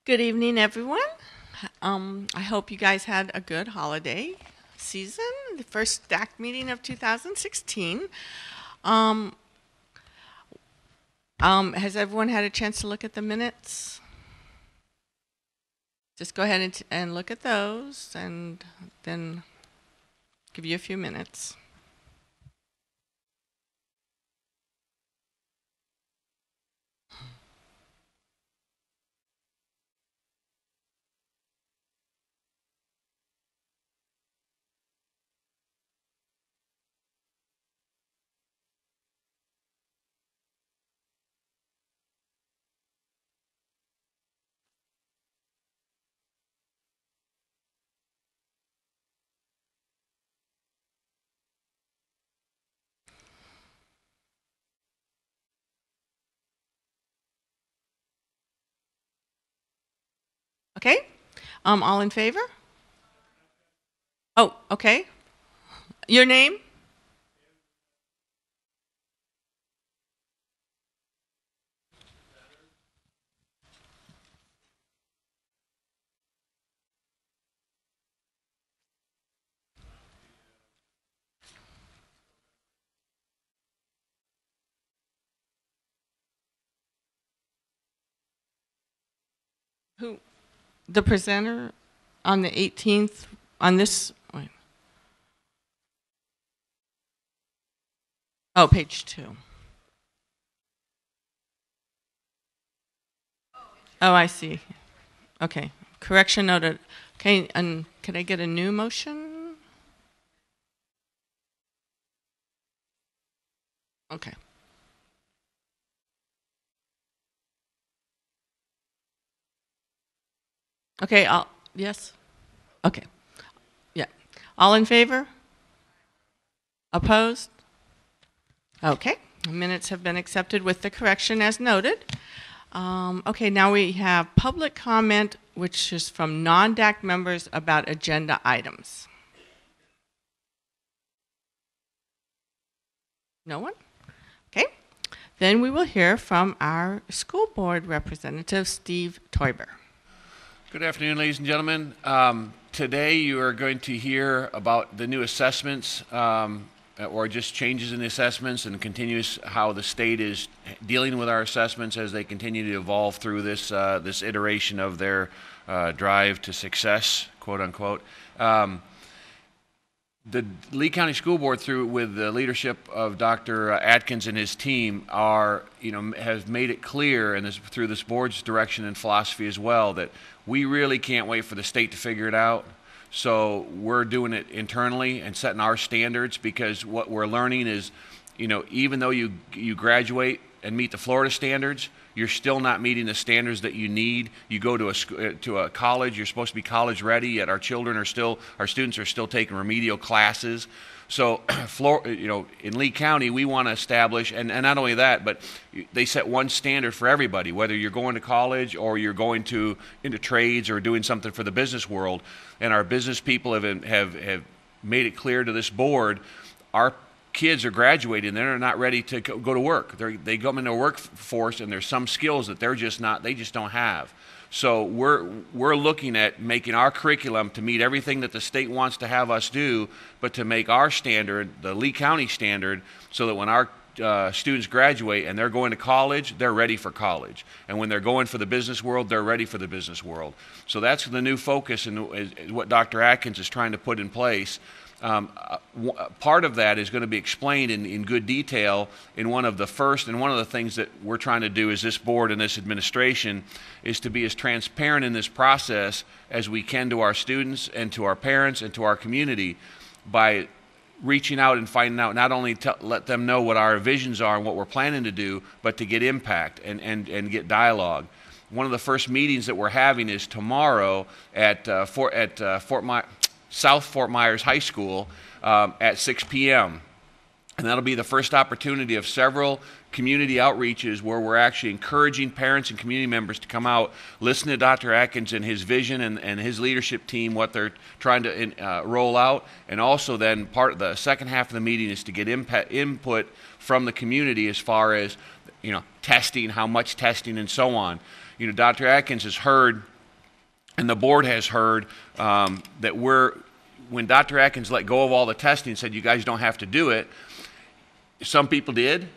Good evening, everyone. I hope you guys had a good holiday season, the first DAC meeting of 2016. Um, has everyone had a chance to look at the minutes? Just go ahead and look at those and then give you a few minutes. Okay? All in favor? Oh, okay. Your name? Who? The presenter on the 18th on this. Wait. Oh, page 2. Oh, I see. Okay. Correction noted. Okay, and can I get a new motion? Okay. Okay, yes? Okay. Yeah. All in favor? Opposed? Okay. Minutes have been accepted with the correction as noted. Okay, now we have public comment, which is from non-DAC members about agenda items. No one? Okay. Then we will hear from our school board representative, Steve Teuber. Good afternoon, ladies and gentlemen. Today you are going to hear about the new assessments or just changes in the assessments and continues how the state is dealing with our assessments as they continue to evolve through this iteration of their drive to success, quote unquote. The Lee County School Board, through with the leadership of Dr. Atkins and his team, has made it clear, and through this board's direction and philosophy as well, that we really can't wait for the state to figure it out. So we're doing it internally and setting our standards, because what we're learning is, even though you graduate and meet the Florida standards, you're still not meeting the standards that you need. You go to a college, you're supposed to be college ready, yet our students are still taking remedial classes. So, in Lee County, we want to establish, and not only that, but they set one standard for everybody, whether you're going to college or you're going into trades or doing something for the business world. And our business people have made it clear to this board, our kids are graduating, they're not ready to go to work. They come into a workforce, and there's some skills that they just don't have. So we're looking at making our curriculum to meet everything that the state wants to have us do, but to make our standard, the Lee County standard, so that when our students graduate and they're going to college, they're ready for college. And when they're going for the business world, they're ready for the business world. So that's the new focus and what Dr. Atkins is trying to put in place. Part of that is going to be explained in good detail in one of the things that we're trying to do as this board and this administration is to be as transparent in this process as we can to our students and to our parents and to our community by reaching out and finding out, not only to let them know what our visions are and what we're planning to do, but to get impact and get dialogue. One of the first meetings that we're having is tomorrow at South Fort Myers High School at 6 p.m. And that'll be the first opportunity of several community outreaches where we're actually encouraging parents and community members to come out, listen to Dr. Atkins and his vision and his leadership team, what they're trying to roll out. And also then part of the second half of the meeting is to get input from the community as far as, testing, how much testing and so on. Dr. Atkins has heard, and the board has heard, that when Dr. Atkins let go of all the testing and said, you guys don't have to do it, some people did.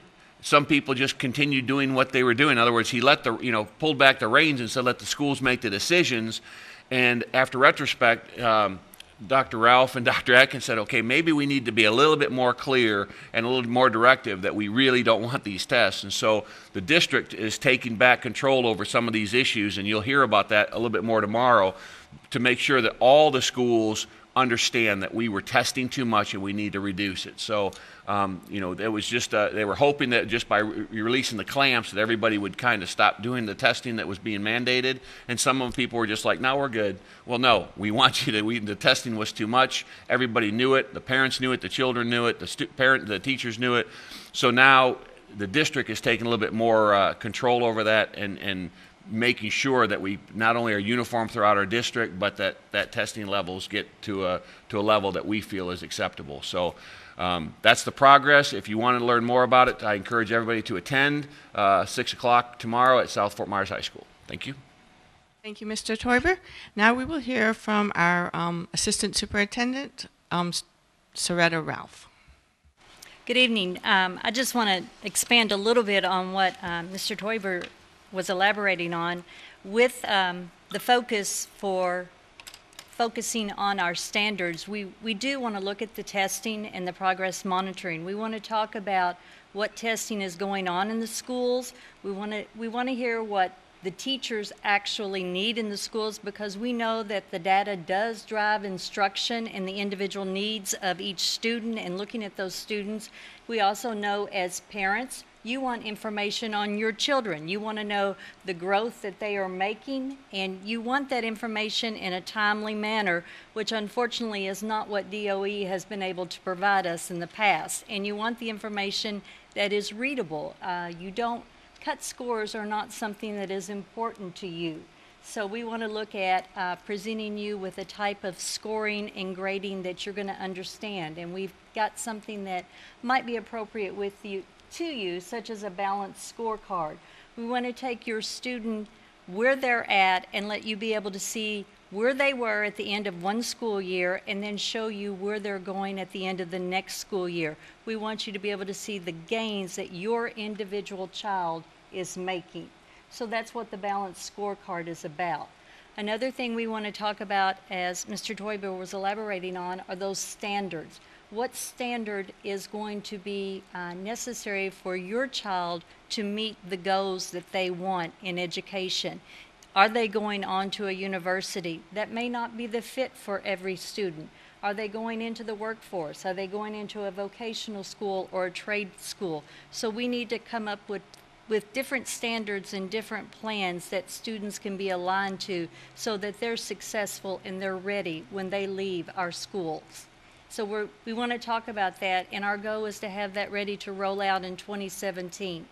Some people just continued doing what they were doing. In other words, he pulled back the reins and said, let the schools make the decisions. And after retrospect, Dr. Ralph and Dr. Atkins said, okay, maybe we need to be a little bit more clear and a little more directive that we really don't want these tests. And so the district is taking back control over some of these issues, and you'll hear about that a little bit more tomorrow, to make sure that all the schools understand that we were testing too much and we need to reduce it. So, it was just, they were hoping that just by releasing the clamps that everybody would kind of stop doing the testing that was being mandated. And some of them people were just like, no, we're good. Well, no, we want you to, the testing was too much. Everybody knew it. The parents knew it. The children knew it. The teachers knew it. So now the district is taking a little bit more control over that and making sure that we not only are uniform throughout our district, but that testing levels get to a level that we feel is acceptable. So that's the progress. If you want to learn more about it, I encourage everybody to attend 6 o'clock tomorrow at South Fort Myers High School. Thank you. Thank you, Mr. Teuber. Now we will hear from our Assistant Superintendent, Soretta Ralph. Good evening. I just want to expand a little bit on what Mr. Teuber was elaborating on with the focus for focusing on our standards. We do want to look at the testing and the progress monitoring. We want to talk about what testing is going on in the schools. We want to hear what the teachers actually need in the schools, because we know that the data does drive instruction and the individual needs of each student, and looking at those students. We also know as parents, you want information on your children. You want to know the growth that they are making, and you want that information in a timely manner, which unfortunately is not what DOE has been able to provide us in the past. And you want the information that is readable. Cut scores are not something that is important to you. So we want to look at presenting you with a type of scoring and grading that you're going to understand. And we've got something that might be appropriate to you, such as a balanced scorecard. We want to take your student where they're at and let you be able to see where they were at the end of one school year, and then show you where they're going at the end of the next school year. We want you to be able to see the gains that your individual child is making. So that's what the balanced scorecard is about. Another thing we want to talk about, as Mr. Teuber was elaborating on, are those standards. What standard is going to be necessary for your child to meet the goals that they want in education? Are they going on to a university? That may not be the fit for every student. Are they going into the workforce? Are they going into a vocational school or a trade school? So we need to come up with different standards and different plans that students can be aligned to, so that they're successful and they're ready when they leave our schools. So we want to talk about that, and our goal is to have that ready to roll out in 2017.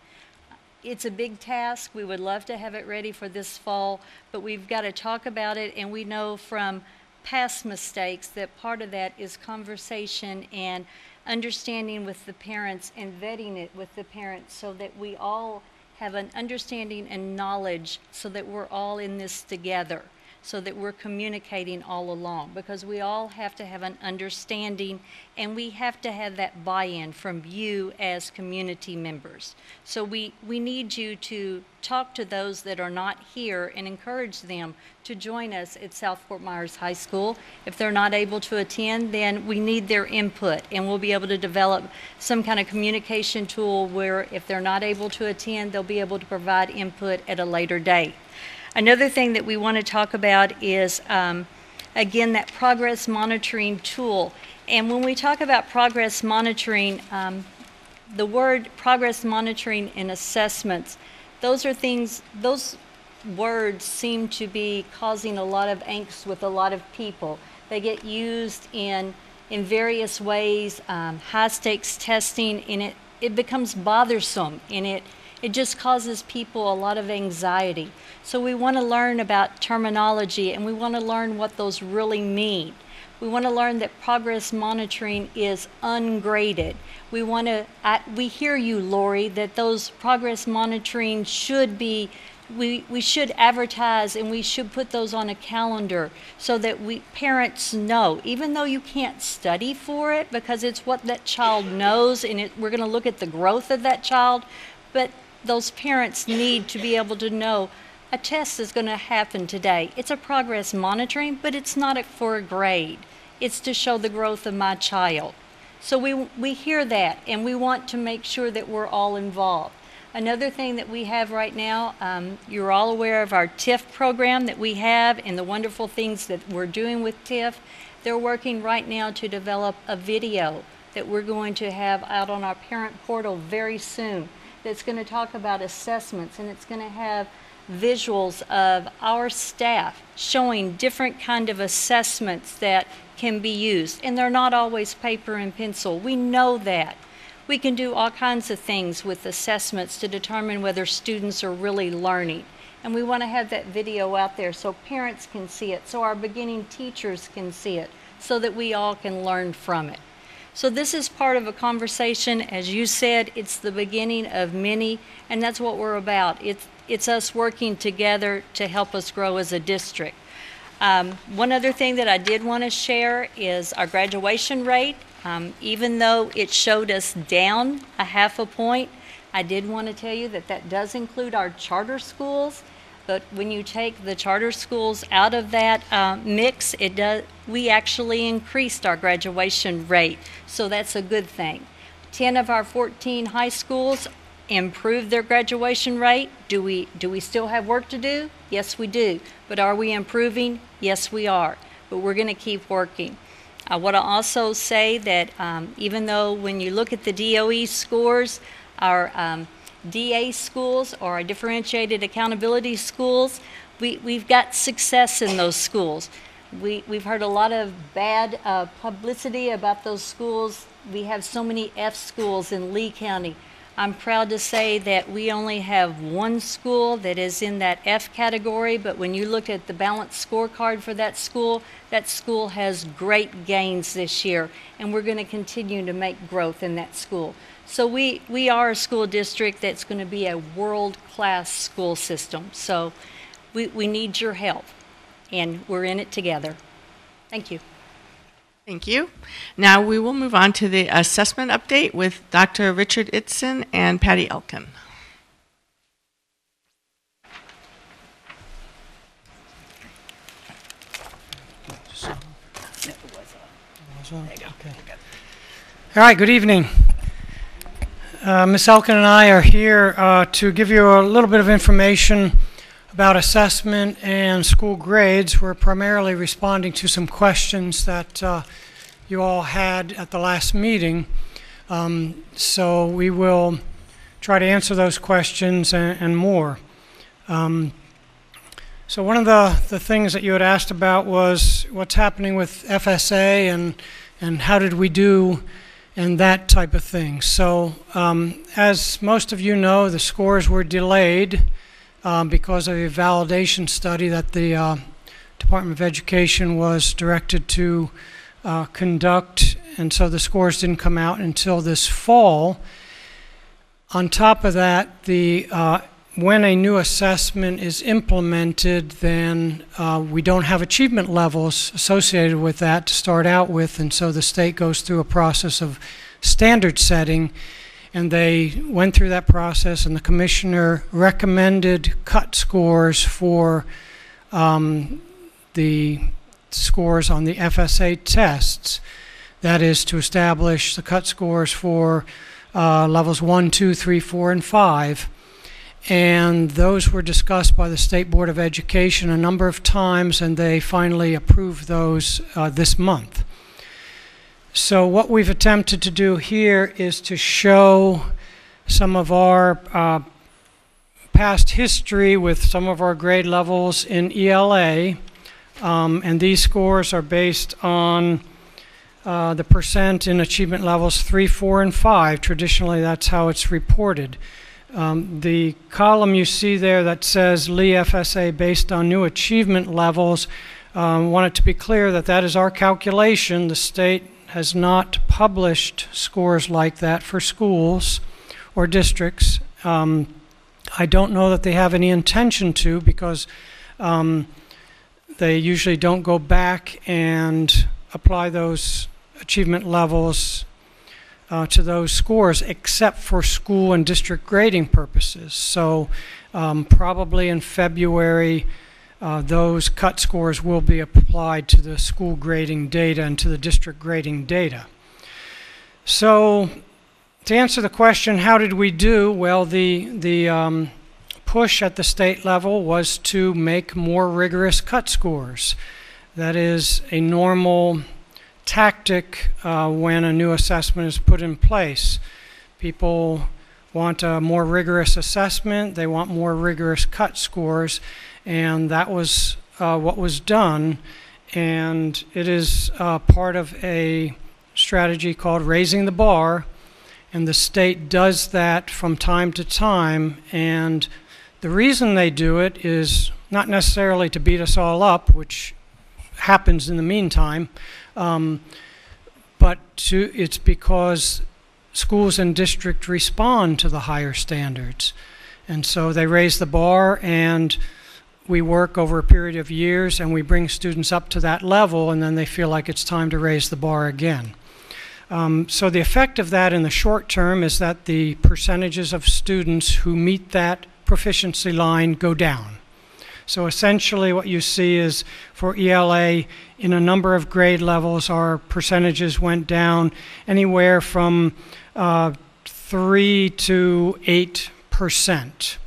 It's a big task. We would love to have it ready for this fall, but we've got to talk about it, and we know from past mistakes that part of that is conversation and understanding with the parents and vetting it with the parents, so that we all have an understanding and knowledge, so that we're all in this together, so that we're communicating all along, because we all have to have an understanding, and we have to have that buy-in from you as community members. So we need you to talk to those that are not here and encourage them to join us at South Fort Myers High School. If they're not able to attend, then we need their input, and we'll be able to develop some kind of communication tool where if they're not able to attend, they'll be able to provide input at a later date. Another thing that we want to talk about is, again, that progress monitoring tool. And when we talk about progress monitoring, the word progress monitoring and assessments, those words seem to be causing a lot of angst with a lot of people. They get used in various ways, high stakes testing, and it becomes bothersome, and it just causes people a lot of anxiety. So we want to learn about terminology, and we want to learn what those really mean. We want to learn that progress monitoring is ungraded. We hear you, Lori, that those progress monitoring should be we should advertise and we should put those on a calendar so that parents know, even though you can't study for it because it's what that child knows and we're going to look at the growth of that child, but those parents need to be able to know a test is going to happen today. It's a progress monitoring, but it's not for a grade. It's to show the growth of my child. So we hear that, and we want to make sure that we're all involved. Another thing that we have right now, you're all aware of our TIF program that we have and the wonderful things that we're doing with TIF. They're working right now to develop a video that we're going to have out on our parent portal very soon that's going to talk about assessments, and it's going to have visuals of our staff showing different kind of assessments that can be used. And they're not always paper and pencil. We know that. We can do all kinds of things with assessments to determine whether students are really learning. And we want to have that video out there so parents can see it, so our beginning teachers can see it, so that we all can learn from it. So this is part of a conversation. As you said, it's the beginning of many, and that's what we're about. It's us working together to help us grow as a district. One other thing that I did want to share is our graduation rate. Even though it showed us down a half a point, I did want to tell you that that does include our charter schools. But when you take the charter schools out of that mix, we actually increased our graduation rate. So that's a good thing. 10 of our 14 high schools improved their graduation rate. Do we still have work to do? Yes, we do. But are we improving? Yes, we are. But we're going to keep working. I want to also say that even though when you look at the DOE scores, our DA schools or our differentiated accountability schools, we've got success in those schools. We've heard a lot of bad publicity about those schools. We have so many F schools in Lee County. I'm proud to say that we only have one school that is in that F category, but when you look at the balanced scorecard for that school has great gains this year, and we're going to continue to make growth in that school. So we are a school district that's going to be a world-class school system. So we need your help, and we're in it together. Thank you. Thank you. Now we will move on to the assessment update with Dr. Richard Itzen and Patty Elkin. All right, good evening. Ms. Elkin and I are here to give you a little bit of information about assessment and school grades. We're primarily responding to some questions that you all had at the last meeting. So we will try to answer those questions and more. So one of the things that you had asked about was what's happening with FSA and how did we do and that type of thing. So as most of you know, the scores were delayed because of a validation study that the Department of Education was directed to conduct, and so the scores didn't come out until this fall. On top of that, when a new assessment is implemented, then we don't have achievement levels associated with that to start out with, and so the state goes through a process of standard setting. And they went through that process, and the commissioner recommended cut scores for the scores on the FSA tests. That is to establish the cut scores for levels 1, 2, 3, 4, and 5. And those were discussed by the State Board of Education a number of times, and they finally approved those this month. So what we've attempted to do here is to show some of our past history with some of our grade levels in ELA, and these scores are based on the percent in achievement levels 3, 4, and 5. Traditionally, that's how it's reported. The column you see there that says Lee FSA based on new achievement levels, want it to be clear that that is our calculation. The state has not published scores like that for schools or districts. I don't know that they have any intention to, because they usually don't go back and apply those achievement levels to those scores, except for school and district grading purposes. So probably in February, those cut scores will be applied to the school grading data and to the district grading data. So to answer the question, how did we do? Well, the push at the state level was to make more rigorous cut scores. That is a normal tactic when a new assessment is put in place. People want a more rigorous assessment, they want more rigorous cut scores, and that was what was done. And it is part of a strategy called raising the bar, and the state does that from time to time. And the reason they do it is not necessarily to beat us all up, which happens in the meantime, but it's because schools and districts respond to the higher standards. And so they raise the bar, and we work over a period of years, and we bring students up to that level, and then they feel like it's time to raise the bar again. So the effect of that in the short term is that the percentages of students who meet that proficiency line go down. So essentially what you see is for ELA, in a number of grade levels, our percentages went down anywhere from 3 to 8%.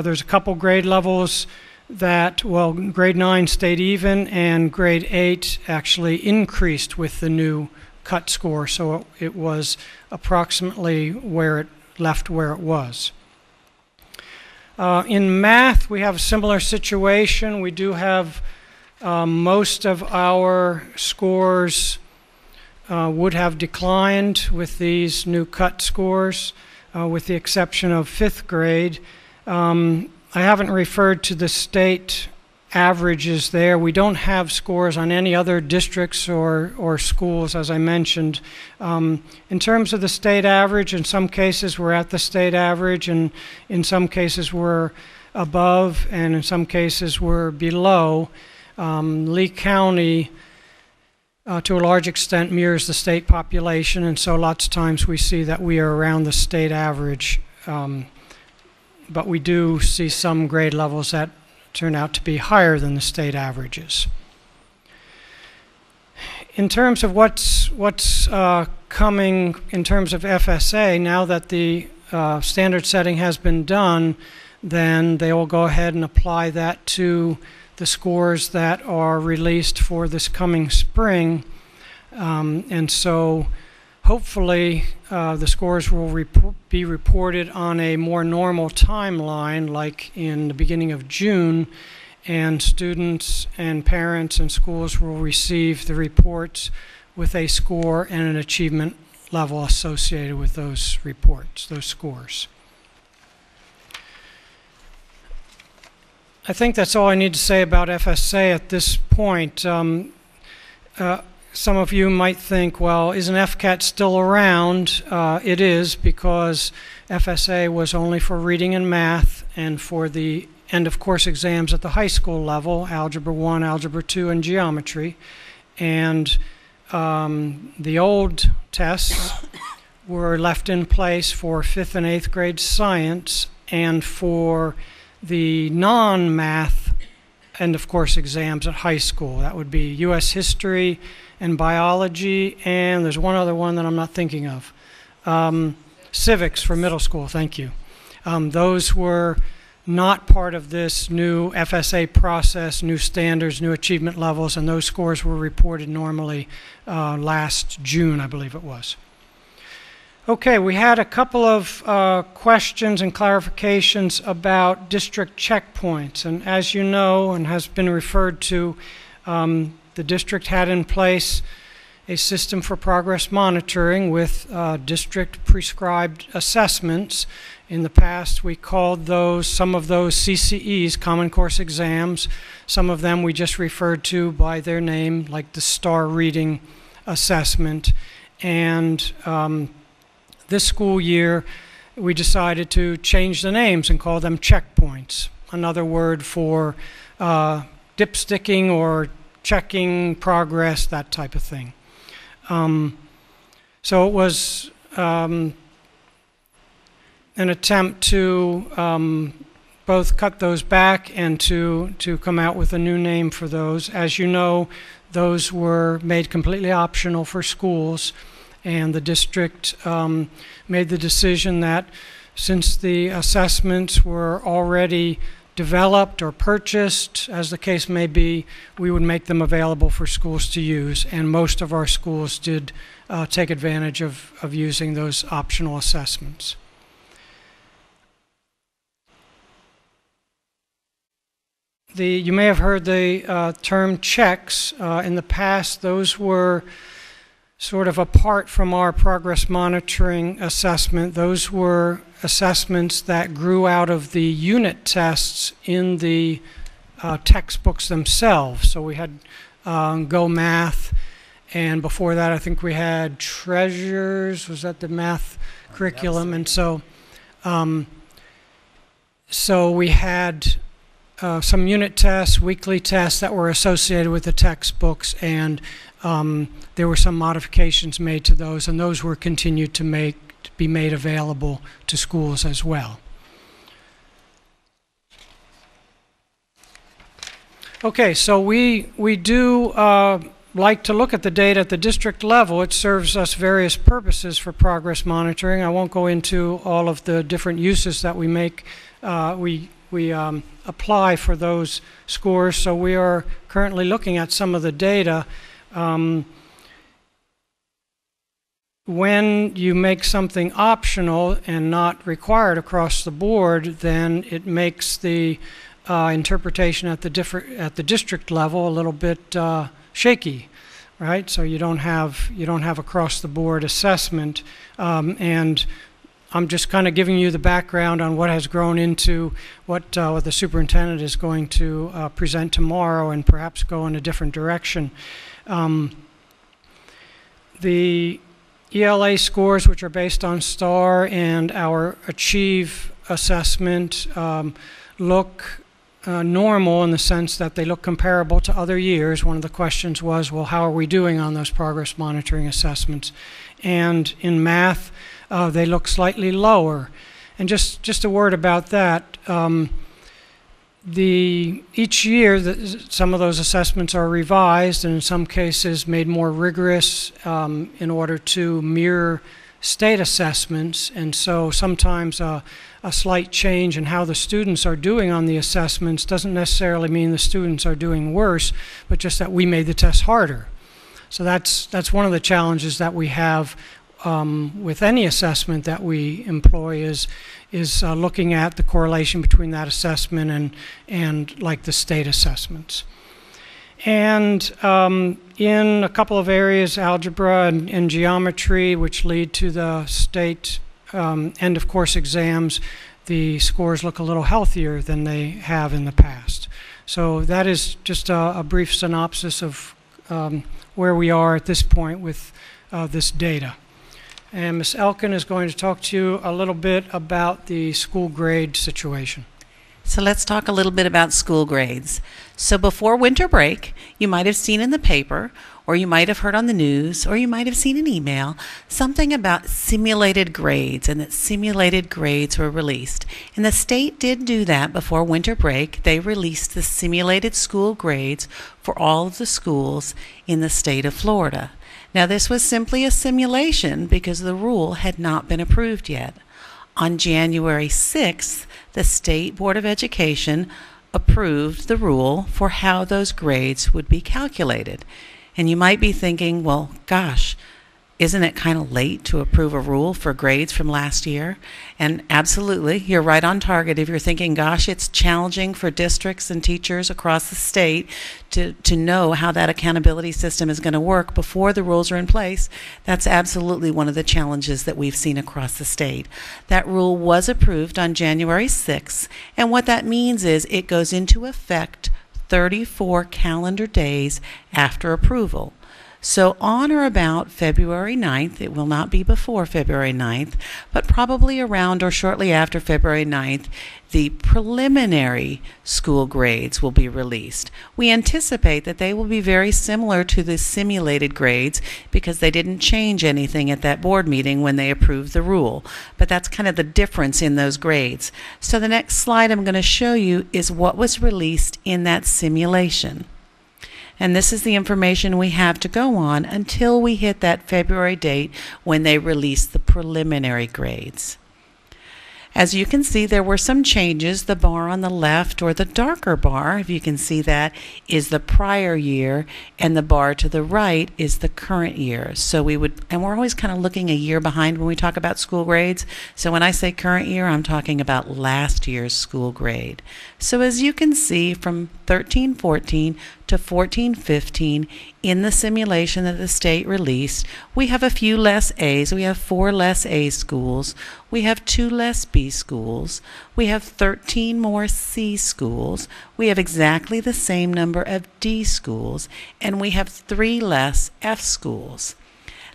There's a couple grade levels that, well, grade 9 stayed even, and grade 8 actually increased with the new cut score, so it was approximately where it left where it was. In math, we have a similar situation. We do have most of our scores would have declined with these new cut scores, with the exception of 5th grade. I haven't referred to the state averages there. We don't have scores on any other districts or schools, as I mentioned. In terms of the state average, in some cases we're at the state average, and in some cases we're above, and in some cases we're below. Lee County, to a large extent, mirrors the state population, and so lots of times we see that we are around the state average. But we do see some grade levels that turn out to be higher than the state averages. In terms of what's coming in terms of FSA, now that the standard setting has been done, then they will go ahead and apply that to the scores that are released for this coming spring. And so hopefully the scores will be reported on a more normal timeline, like in the beginning of June, and students and parents and schools will receive the reports with a score and an achievement level associated with those reports, those scores. I think that's all I need to say about FSA at this point. Some of you might think, well, isn't FCAT still around? It is, because FSA was only for reading and math and for the end of course exams at the high school level, Algebra 1, Algebra 2, and Geometry. And the old tests were left in place for 5th and 8th grade science and for the non-math end of course exams at high school. That would be U.S. history and biology, and there's one other one that I'm not thinking of. Civics for middle school, thank you. Those were not part of this new FSA process, new standards, new achievement levels, and those scores were reported normally last June, I believe it was. Okay, we had a couple of questions and clarifications about district checkpoints, and as you know, and has been referred to, the district had in place a system for progress monitoring with district prescribed assessments. In the past, we called some of those CCEs, Common Course Exams. Some of them we just referred to by their name, like the STAR Reading Assessment. And this school year, we decided to change the names and call them checkpoints, another word for dipsticking or checking progress, that type of thing. So it was an attempt to both cut those back and to come out with a new name for those. As you know, those were made completely optional for schools, and the district made the decision that since the assessments were already developed or purchased, as the case may be, we would make them available for schools to use, and most of our schools did take advantage of using those optional assessments. You may have heard the term checks. In the past, those were sort of apart from our progress monitoring assessment. Those were assessments that grew out of the unit tests in the textbooks themselves. So we had Go Math, and before that I think we had Treasures, was that the math curriculum? And so we had some unit tests, weekly tests that were associated with the textbooks, and there were some modifications made to those, and those were continued to be made available to schools as well. Okay, so we do like to look at the data at the district level. It serves us various purposes for progress monitoring. I won't go into all of the different uses that we make. We apply for those scores, so we are currently looking at some of the data. When you make something optional and not required across the board, then it makes the interpretation at the district level a little bit shaky, right? So you don't have across the board assessment, and I'm just kind of giving you the background on what has grown into what the superintendent is going to present tomorrow, and perhaps go in a different direction. The ELA scores, which are based on STAR and our Achieve assessment, look normal in the sense that they look comparable to other years. One of the questions was, well, how are we doing on those progress monitoring assessments? And in math, they look slightly lower. And just a word about that. Each year, some of those assessments are revised, and in some cases made more rigorous in order to mirror state assessments. And so sometimes a slight change in how the students are doing on the assessments doesn't necessarily mean the students are doing worse, but just that we made the test harder. So that's one of the challenges that we have with any assessment that we employ, is looking at the correlation between that assessment and like the state assessments. And in a couple of areas, algebra and geometry, which lead to the state end of course exams, the scores look a little healthier than they have in the past. So that is just a brief synopsis of where we are at this point with this data. And Ms. Elkin is going to talk to you a little bit about the school grade situation. So let's talk a little bit about school grades. So before winter break, you might have seen in the paper, or you might have heard on the news, or you might have seen an email, something about simulated grades, and that simulated grades were released. And the state did do that before winter break. They released the simulated school grades for all of the schools in the state of Florida. Now, this was simply a simulation because the rule had not been approved yet. On January 6th, the State Board of Education approved the rule for how those grades would be calculated. And you might be thinking, well, gosh, isn't it kind of late to approve a rule for grades from last year? And absolutely, you're right on target. If you're thinking, gosh, it's challenging for districts and teachers across the state to know how that accountability system is going to work before the rules are in place, that's absolutely one of the challenges that we've seen across the state. That rule was approved on January 6th, and what that means is it goes into effect 34 calendar days after approval. So on or about February 9th, it will not be before February 9th, but probably around or shortly after February 9th, the preliminary school grades will be released. We anticipate that they will be very similar to the simulated grades because they didn't change anything at that board meeting when they approved the rule. But that's kind of the difference in those grades. So the next slide I'm going to show you is what was released in that simulation. And this is the information we have to go on until we hit that February date when they release the preliminary grades. As you can see, there were some changes. The bar on the left, or the darker bar, if you can see that, is the prior year, and the bar to the right is the current year. So we're always kind of looking a year behind when we talk about school grades. So when I say current year, I'm talking about last year's school grade. So as you can see, from 13-14 to 14-15, in the simulation that the state released, we have a few less A's. We have 4 less A schools. We have 2 less B schools. We have 13 more C schools. We have exactly the same number of D schools. And we have 3 less F schools.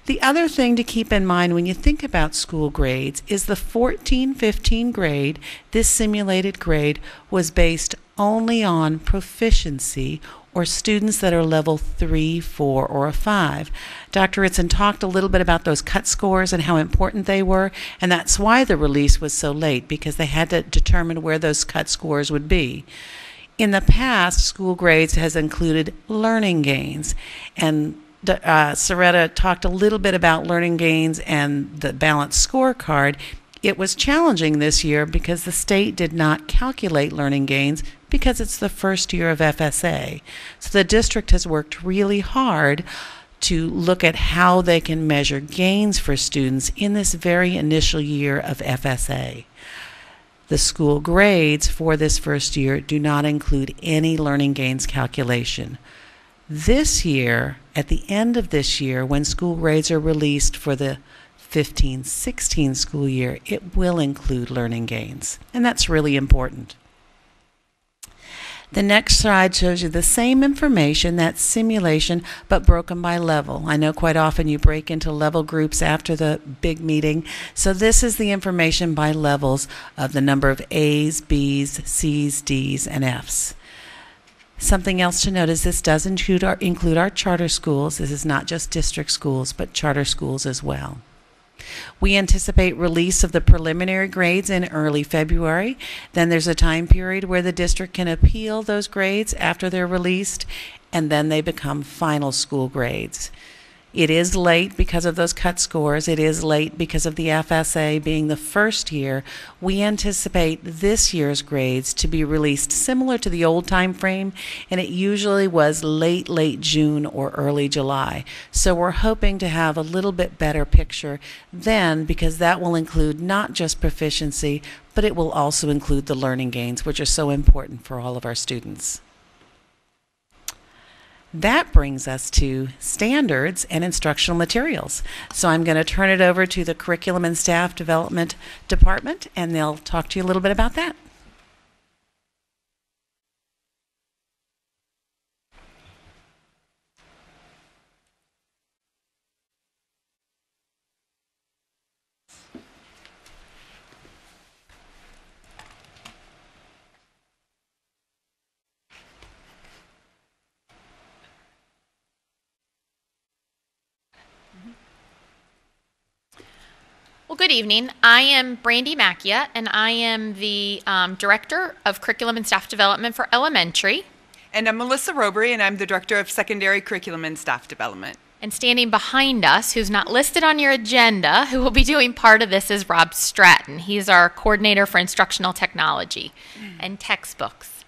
The other thing to keep in mind when you think about school grades is the 14-15 grade, this simulated grade, was based only on proficiency or students that are level 3, 4, or a 5. Dr. Ritson talked a little bit about those cut scores and how important they were, and that's why the release was so late, because they had to determine where those cut scores would be. In the past, school grades has included learning gains, and Soretta talked a little bit about learning gains and the balanced scorecard. It was challenging this year because the state did not calculate learning gains because it's the first year of FSA. So the district has worked really hard to look at how they can measure gains for students in this very initial year of FSA. The school grades for this first year do not include any learning gains calculation. This year, at the end of this year, when school grades are released for the 15-16 school year, it will include learning gains, and that's really important. The next slide shows you the same information, that simulation, but broken by level. I know quite often you break into level groups after the big meeting, so this is the information by levels of the number of A's, B's, C's, D's, and F's. Something else to note is this does include our charter schools. This is not just district schools, but charter schools as well. We anticipate release of the preliminary grades in early February. Then there's a time period where the district can appeal those grades after they're released, and then they become final school grades. It is late because of those cut scores. It is late because of the FSA being the first year. We anticipate this year's grades to be released similar to the old time frame, and it usually was late June or early July. So we're hoping to have a little bit better picture then, because that will include not just proficiency, but it will also include the learning gains, which are so important for all of our students. That brings us to standards and instructional materials. So I'm going to turn it over to the Curriculum and Staff Development Department, and they'll talk to you a little bit about that. Well, good evening. I am Brandy Macchia, and I am the Director of Curriculum and Staff Development for Elementary. And I'm Melissa Robry, and I'm the Director of Secondary Curriculum and Staff Development. And standing behind us, who's not listed on your agenda, who will be doing part of this, is Rob Stratton. He's our Coordinator for Instructional Technology and Textbooks.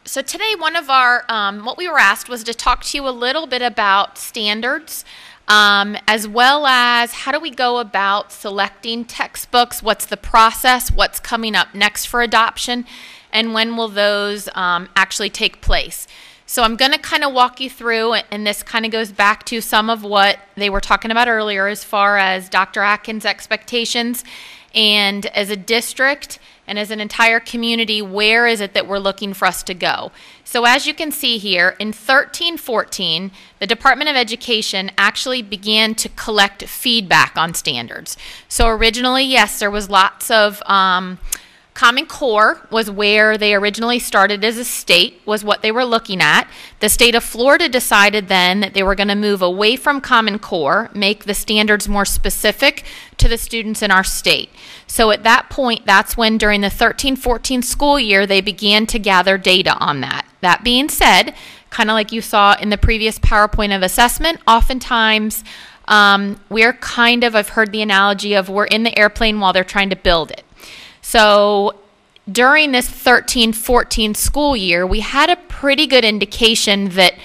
So today, one of our, what we were asked was to talk to you a little bit about standards, as well as how do we go about selecting textbooks, what's the process, what's coming up next for adoption, and when will those actually take place. So I'm going to kind of walk you through, and this kind of goes back to some of what they were talking about earlier as far as Dr. Atkins' expectations and as a district and as an entire community, where is it that we're looking for us to go? So as you can see here, in 13-14, the Department of Education actually began to collect feedback on standards. So originally, yes, there was lots of Common Core was where they originally started as a state, was what they were looking at. The state of Florida decided then that they were going to move away from Common Core, make the standards more specific to the students in our state. So at that point, that's when during the 13-14 school year, they began to gather data on that. That being said, kind of like you saw in the previous PowerPoint of assessment, oftentimes we're kind of, I've heard the analogy of we're in the airplane while they're trying to build it. So during this 13-14 school year, we had a pretty good indication that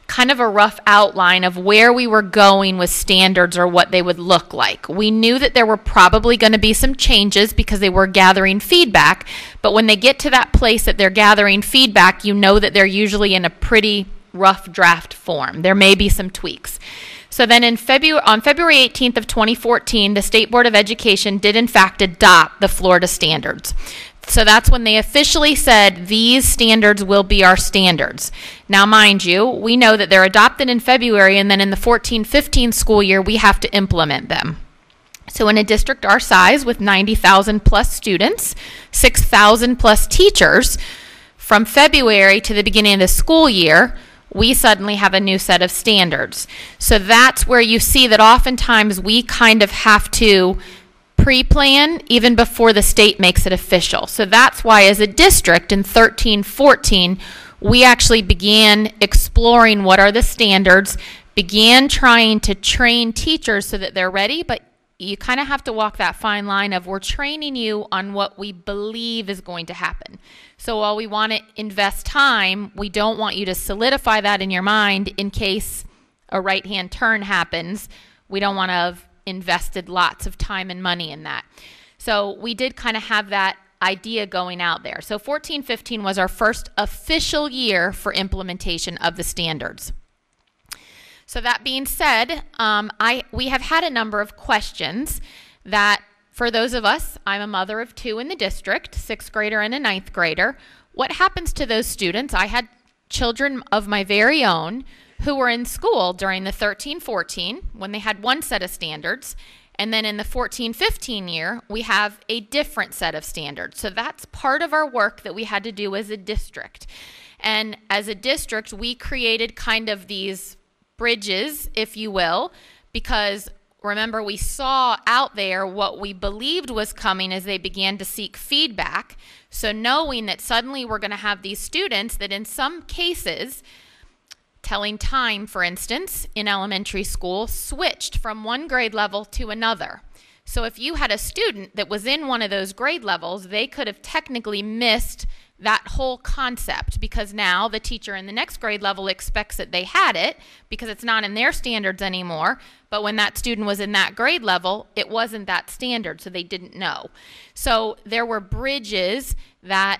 kind of a rough outline of where we were going with standards or what they would look like. We knew that there were probably going to be some changes because they were gathering feedback, but when they get to that place that they're gathering feedback, you know that they're usually in a pretty rough draft form. There may be some tweaks. So then on February 18th of 2014, the State Board of Education did in fact adopt the Florida standards. So that's when they officially said these standards will be our standards. Now mind you, we know that they're adopted in February, and then in the 14-15 school year we have to implement them. So in a district our size with 90,000 plus students, 6,000 plus teachers, from February to the beginning of the school year, we suddenly have a new set of standards. So that's where you see that oftentimes we kind of have to pre-plan even before the state makes it official. So that's why as a district in 13-14, we actually began exploring what are the standards, began trying to train teachers so that they're ready, but you kind of have to walk that fine line of we're training you on what we believe is going to happen. So while we want to invest time, we don't want you to solidify that in your mind in case a right-hand turn happens. We don't want to have invested lots of time and money in that. So we did kind of have that idea going out there. So 14-15 was our first official year for implementation of the standards. So that being said, we have had a number of questions that for those of us, I'm a mother of two in the district, 6th grader and a 9th grader. What happens to those students? I had children of my very own who were in school during the 13-14 when they had one set of standards. And then in the 14-15 year, we have a different set of standards. So that's part of our work that we had to do as a district. And as a district, we created kind of these bridges, if you will, because remember, we saw out there what we believed was coming as they began to seek feedback. So knowing that suddenly we're going to have these students that in some cases, telling time, for instance, in elementary school, switched from one grade level to another. So if you had a student that was in one of those grade levels, they could have technically missed that whole concept because now the teacher in the next grade level expects that they had it because it's not in their standards anymore. But when that student was in that grade level, it wasn't that standard, so they didn't know. So there were bridges that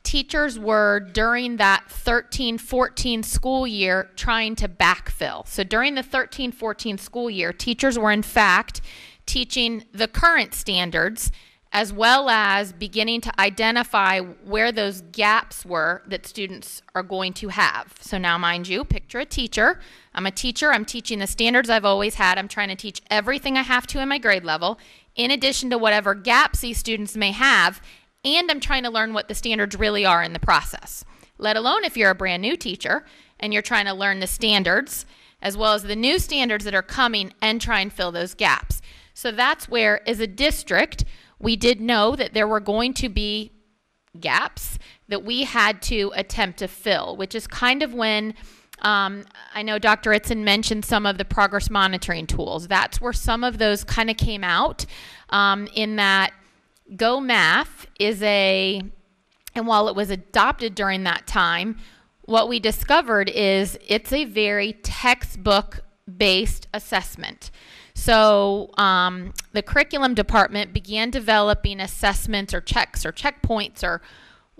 teachers were, during that 13-14 school year, trying to backfill. So during the 13-14 school year, teachers were in fact teaching the current standards as well as beginning to identify where those gaps were that students are going to have. So now, mind you, picture a teacher. I'm a teacher. I'm teaching the standards I've always had. I'm trying to teach everything I have to in my grade level, in addition to whatever gaps these students may have, and I'm trying to learn what the standards really are in the process, let alone if you're a brand new teacher and you're trying to learn the standards as well as the new standards that are coming and try and fill those gaps. So that's where, as a district, we did know that there were going to be gaps that we had to attempt to fill, which is kind of when I know Dr. Itzen mentioned some of the progress monitoring tools. That's where some of those kind of came out in that Go Math is and while it was adopted during that time, what we discovered is it's a very textbook-based assessment. So the curriculum department began developing assessments or checks or checkpoints or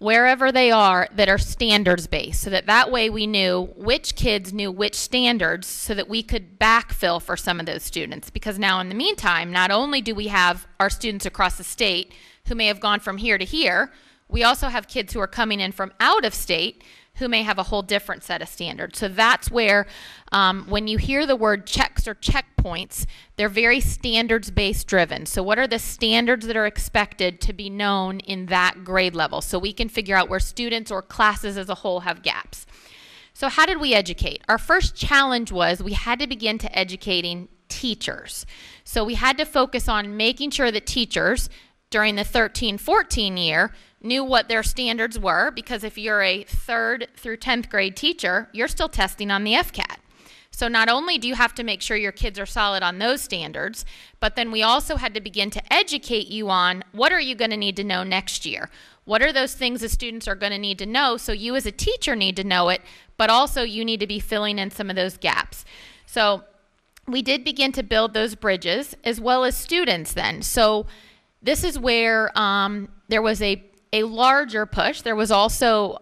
wherever they are, that are standards-based, so that way we knew which kids knew which standards so that we could backfill for some of those students. Because now in the meantime, not only do we have our students across the state who may have gone from here to here, we also have kids who are coming in from out of state who may have a whole different set of standards. So that's where when you hear the word checks or checkpoints, they're very standards-based driven. So what are the standards that are expected to be known in that grade level? So we can figure out where students or classes as a whole have gaps. So how did we educate? Our first challenge was we had to begin to educating teachers. So we had to focus on making sure that teachers during the 13-14 year knew what their standards were, because if you're a 3rd through 10th grade teacher, you're still testing on the FCAT. So not only do you have to make sure your kids are solid on those standards, but then we also had to begin to educate you on what are you going to need to know next year? What are those things the students are going to need to know? So you as a teacher need to know it, but also you need to be filling in some of those gaps. So we did begin to build those bridges as well as students then. So this is where there was a larger push. There was also,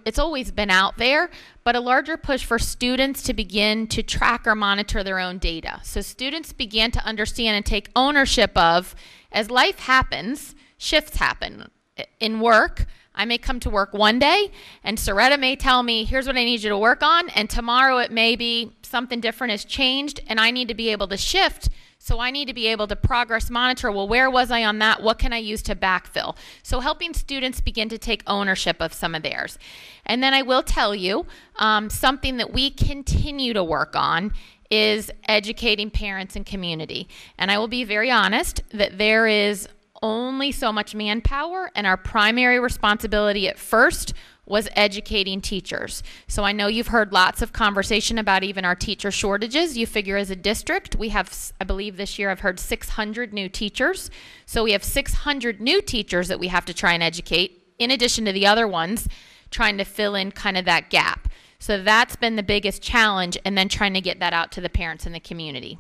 it's always been out there, but a larger push for students to begin to track or monitor their own data. So students began to understand and take ownership of, as life happens, shifts happen. In work, I may come to work one day and Soretta may tell me, here's what I need you to work on, and tomorrow it may be something different has changed and I need to be able to shift. So I need to be able to progress monitor, well, where was I on that? What can I use to backfill? So helping students begin to take ownership of some of theirs. And then I will tell you, something that we continue to work on is educating parents and community. And I will be very honest that there is only so much manpower, and our primary responsibility at first was educating teachers. So I know you've heard lots of conversation about even our teacher shortages. You figure as a district, we have, I believe this year I've heard 600 new teachers. So we have 600 new teachers that we have to try and educate, in addition to the other ones, trying to fill in kind of that gap. So that's been the biggest challenge, and then trying to get that out to the parents in the community.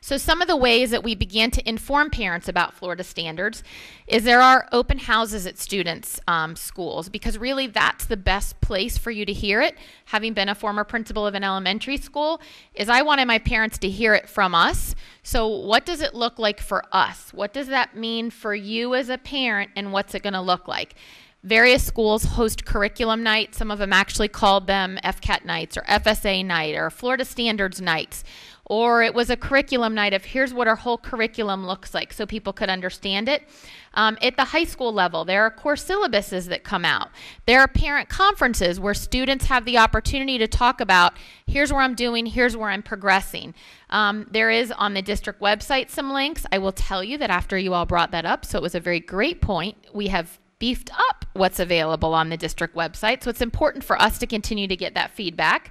So some of the ways that we began to inform parents about Florida standards is there are open houses at students' schools, because really that's the best place for you to hear it. Having been a former principal of an elementary school, is I wanted my parents to hear it from us. So what does it look like for us? What does that mean for you as a parent, and what's it going to look like? Various schools host curriculum nights. Some of them actually called them FCAT nights or FSA night or Florida Standards nights. Or it was a curriculum night of here's what our whole curriculum looks like so people could understand it. At the high school level, there are course syllabuses that come out. There are parent conferences where students have the opportunity to talk about here's where I'm doing, here's where I'm progressing. There is on the district website some links. I will tell you that after you all brought that up, so it was a very great point, we have beefed up what's available on the district website. So it's important for us to continue to get that feedback.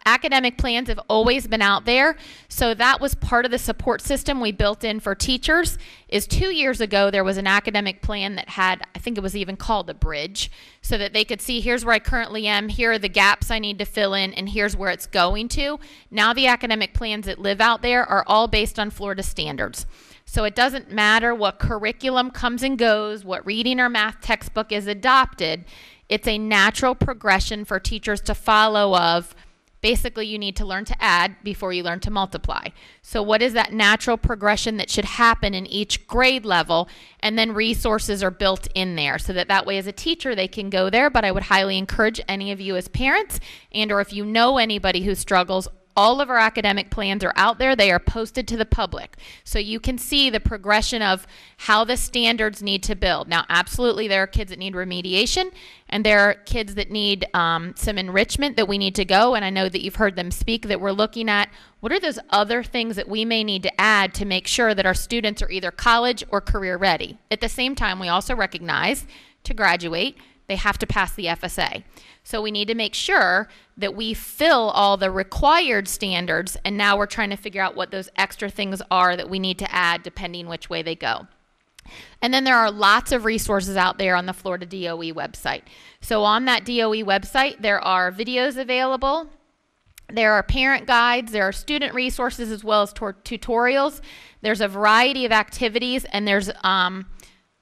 Academic plans have always been out there, so that was part of the support system we built in for teachers. Is 2 years ago there was an academic plan that had, I think it was even called a bridge, so that they could see here's where I currently am, here are the gaps I need to fill in, and here's where it's going to. Now the academic plans that live out there are all based on Florida standards. So it doesn't matter what curriculum comes and goes, what reading or math textbook is adopted, it's a natural progression for teachers to follow of basically you need to learn to add before you learn to multiply. So what is that natural progression that should happen in each grade level? And then resources are built in there so that way as a teacher they can go there. But I would highly encourage any of you as parents and or if you know anybody who struggles, all of our academic plans are out there. They are posted to the public. So you can see the progression of how the standards need to build. Now, absolutely, there are kids that need remediation, and there are kids that need some enrichment that we need to go. And I know that you've heard them speak that we're looking at what are those other things that we may need to add to make sure that our students are either college or career ready. At the same time, we also recognize to graduate, they have to pass the FSA. So we need to make sure that we fill all the required standards, and now we're trying to figure out what those extra things are that we need to add depending which way they go. And then there are lots of resources out there on the Florida DOE website. So on that DOE website, there are videos available. There are parent guides, there are student resources as well as tutorials. There's a variety of activities, and there's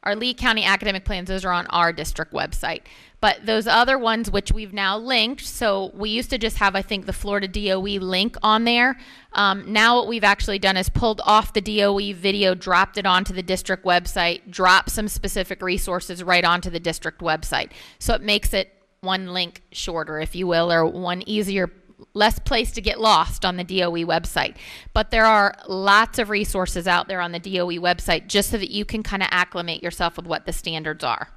Our Lee County academic plans, those are on our district website. But those other ones, which we've now linked, so we used to just have, I think, the Florida DOE link on there. Now what we've actually done is pulled off the DOE video, dropped it onto the district website, dropped some specific resources right onto the district website. So it makes it one link shorter, if you will, or one easier, less place to get lost on the DOE website. But there are lots of resources out there on the DOE website just so that you can kind of acclimate yourself with what the standards are.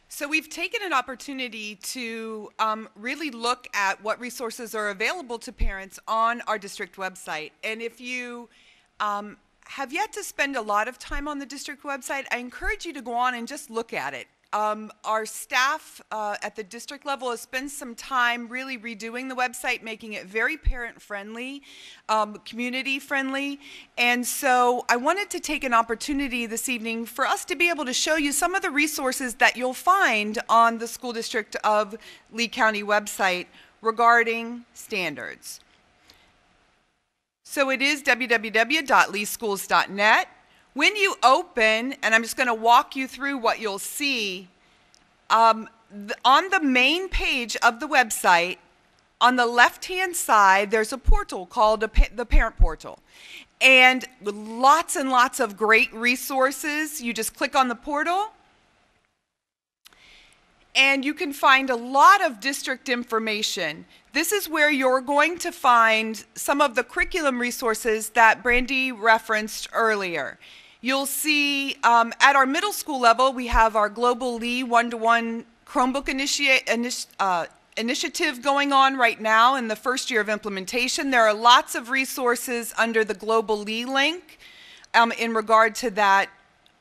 So we've taken an opportunity to really look at what resources are available to parents on our district website. And if you have yet to spend a lot of time on the district website, I encourage you to go on and just look at it. Our staff at the district level has spent some time really redoing the website, making it very parent-friendly, community-friendly. And so I wanted to take an opportunity this evening for us to be able to show you some of the resources that you'll find on the School District of Lee County website regarding standards. So it is www.leeschools.net. When you open, and I'm just going to walk you through what you'll see, on the main page of the website, on the left-hand side, there's a portal called the Parent Portal. And with lots and lots of great resources, you just click on the portal, and you can find a lot of district information. This is where you're going to find some of the curriculum resources that Brandy referenced earlier. You'll see at our middle school level, we have our Global Lee one-to-one Chromebook initiative going on right now in the first year of implementation. There are lots of resources under the Global Lee link in regard to that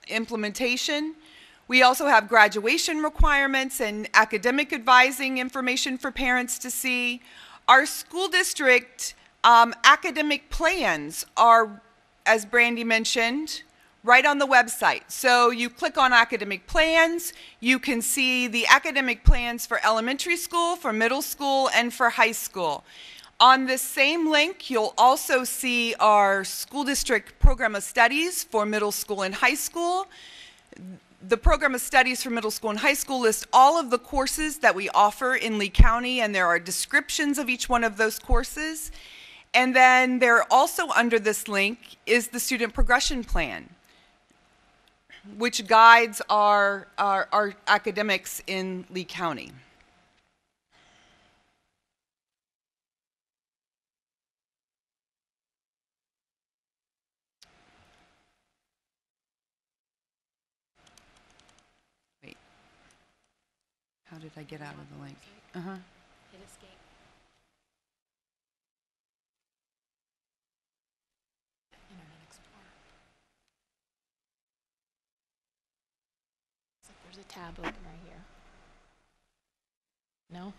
implementation. We also have graduation requirements and academic advising information for parents to see. Our school district academic plans are, as Brandy mentioned, right on the website. So you click on academic plans, you can see the academic plans for elementary school, for middle school, and for high school. On this same link, you'll also see our school district program of studies for middle school and high school. The program of studies for middle school and high school lists all of the courses that we offer in Lee County, and there are descriptions of each one of those courses. And then there also under this link is the student progression plan, which guides our academics in Lee County. Wait, how did I get out of the link? Uh-huh. Hit escape. Internet Explorer. Looks like there's a tab open right here. No?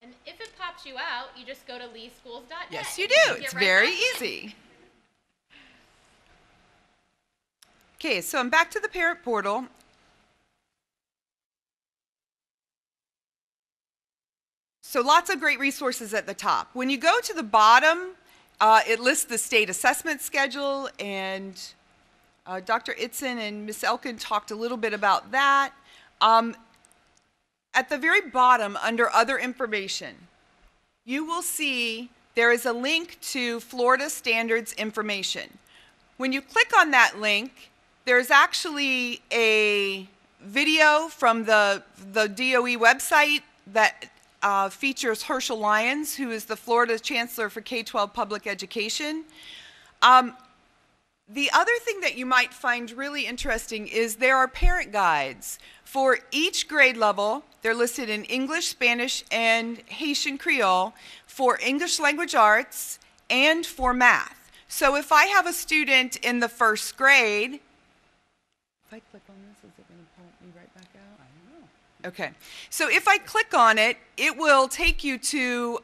And if it pops you out, you just go to leeschools.net. Yes, you and do. get It's right very back in. easy. Okay, so I'm back to the parent portal. So lots of great resources at the top. When you go to the bottom, it lists the state assessment schedule, and Dr. Itzen and Ms. Elkin talked a little bit about that. At the very bottom, under other information, you will see there is a link to Florida Standards information. When you click on that link, there's actually a video from the DOE website that features Herschel Lyons, who is the Florida Chancellor for K-12 Public Education. The other thing that you might find really interesting is there are parent guides for each grade level. They're listed in English, Spanish, and Haitian Creole for English language arts and for math. So if I have a student in the first grade, if I click on this, is it going to pull me right back out? I don't know. Okay. So if I click on it, it will take you to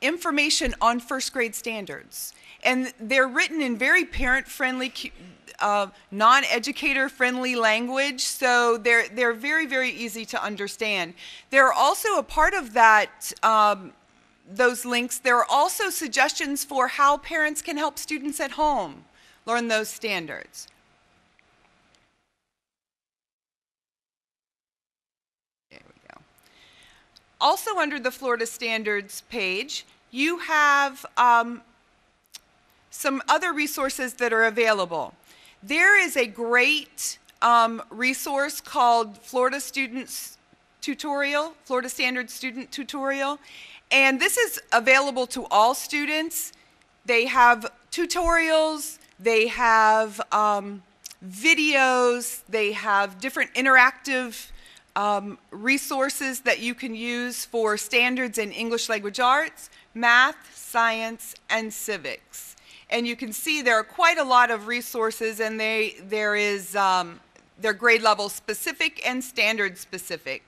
information on first grade standards. And they're written in very parent-friendly non-educator friendly language, so they're very, very easy to understand. There are also a part of that, those links, there are also suggestions for how parents can help students at home learn those standards. There we go. Also under the Florida Standards page, you have some other resources that are available. There is a great resource called Florida Standards Student Tutorial, and this is available to all students. They have tutorials, they have videos, they have different interactive resources that you can use for standards in English language arts, math, science, and civics. And you can see there are quite a lot of resources, and they're grade level specific and standard specific.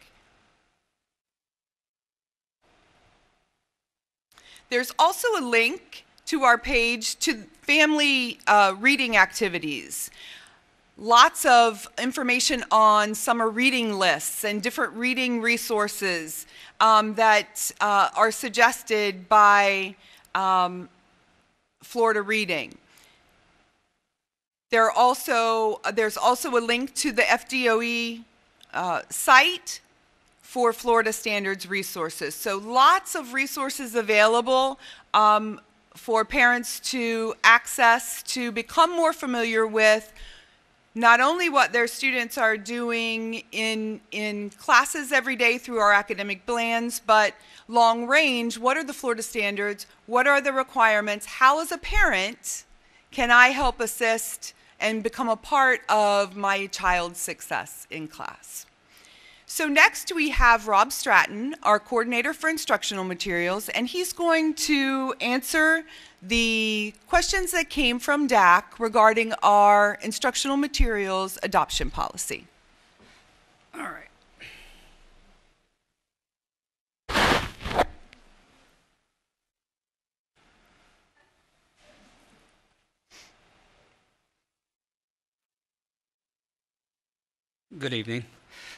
There's also a link to our page to family reading activities. Lots of information on summer reading lists and different reading resources that are suggested by Florida Reading. There's also a link to the FDOE site for Florida Standards resources. So lots of resources available for parents to access to become more familiar with not only what their students are doing in classes every day through our academic plans, but long range, what are the Florida standards? What are the requirements? How, as a parent, can I help assist and become a part of my child's success in class? So next we have Rob Stratton, our coordinator for instructional materials, and he's going to answer the questions that came from DAC regarding our instructional materials adoption policy. All right. Good evening.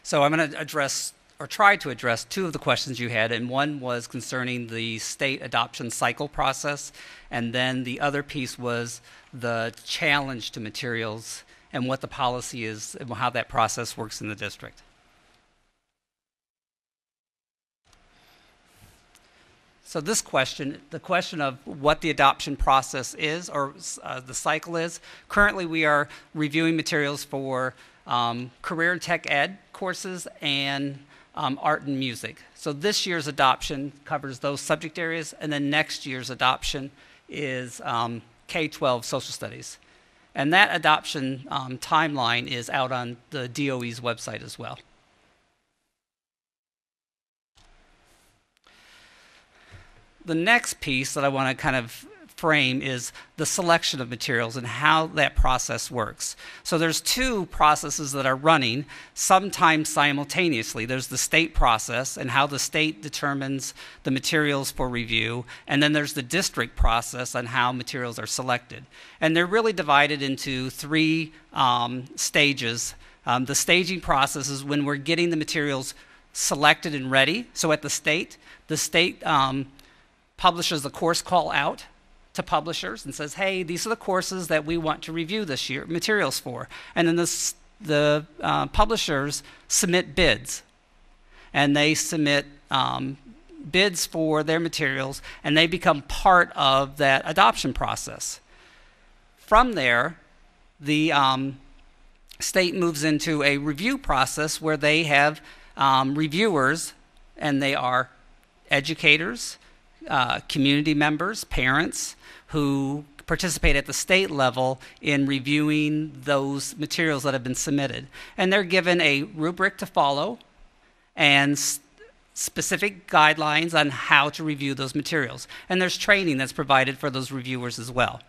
So I'm going to address, or try to address, two of the questions you had, and one was concerning the state adoption cycle process, and then the other piece was the challenge to materials and what the policy is and how that process works in the district. So this question, the question of what the adoption process is, or the cycle is, currently we are reviewing materials for career and tech ed courses and art and music. So this year's adoption covers those subject areas, and then next year's adoption is K-12 social studies. And that adoption timeline is out on the DOE's website as well. The next piece that I want to kind of frame is the selection of materials and how that process works. So there's two processes that are running sometimes simultaneously. There's the state process and how the state determines the materials for review, and then there's the district process on how materials are selected. And they're really divided into three stages. The staging process is when we're getting the materials selected and ready. So at the state publishes the course call out to publishers and says, hey, these are the courses that we want to review this year, materials for. And then the publishers submit bids. And they submit bids for their materials, and they become part of that adoption process. From there, the state moves into a review process where they have reviewers, and they are educators, community members, parents who participate at the state level in reviewing those materials that have been submitted. And they're given a rubric to follow and specific guidelines on how to review those materials. And there's training that's provided for those reviewers as well.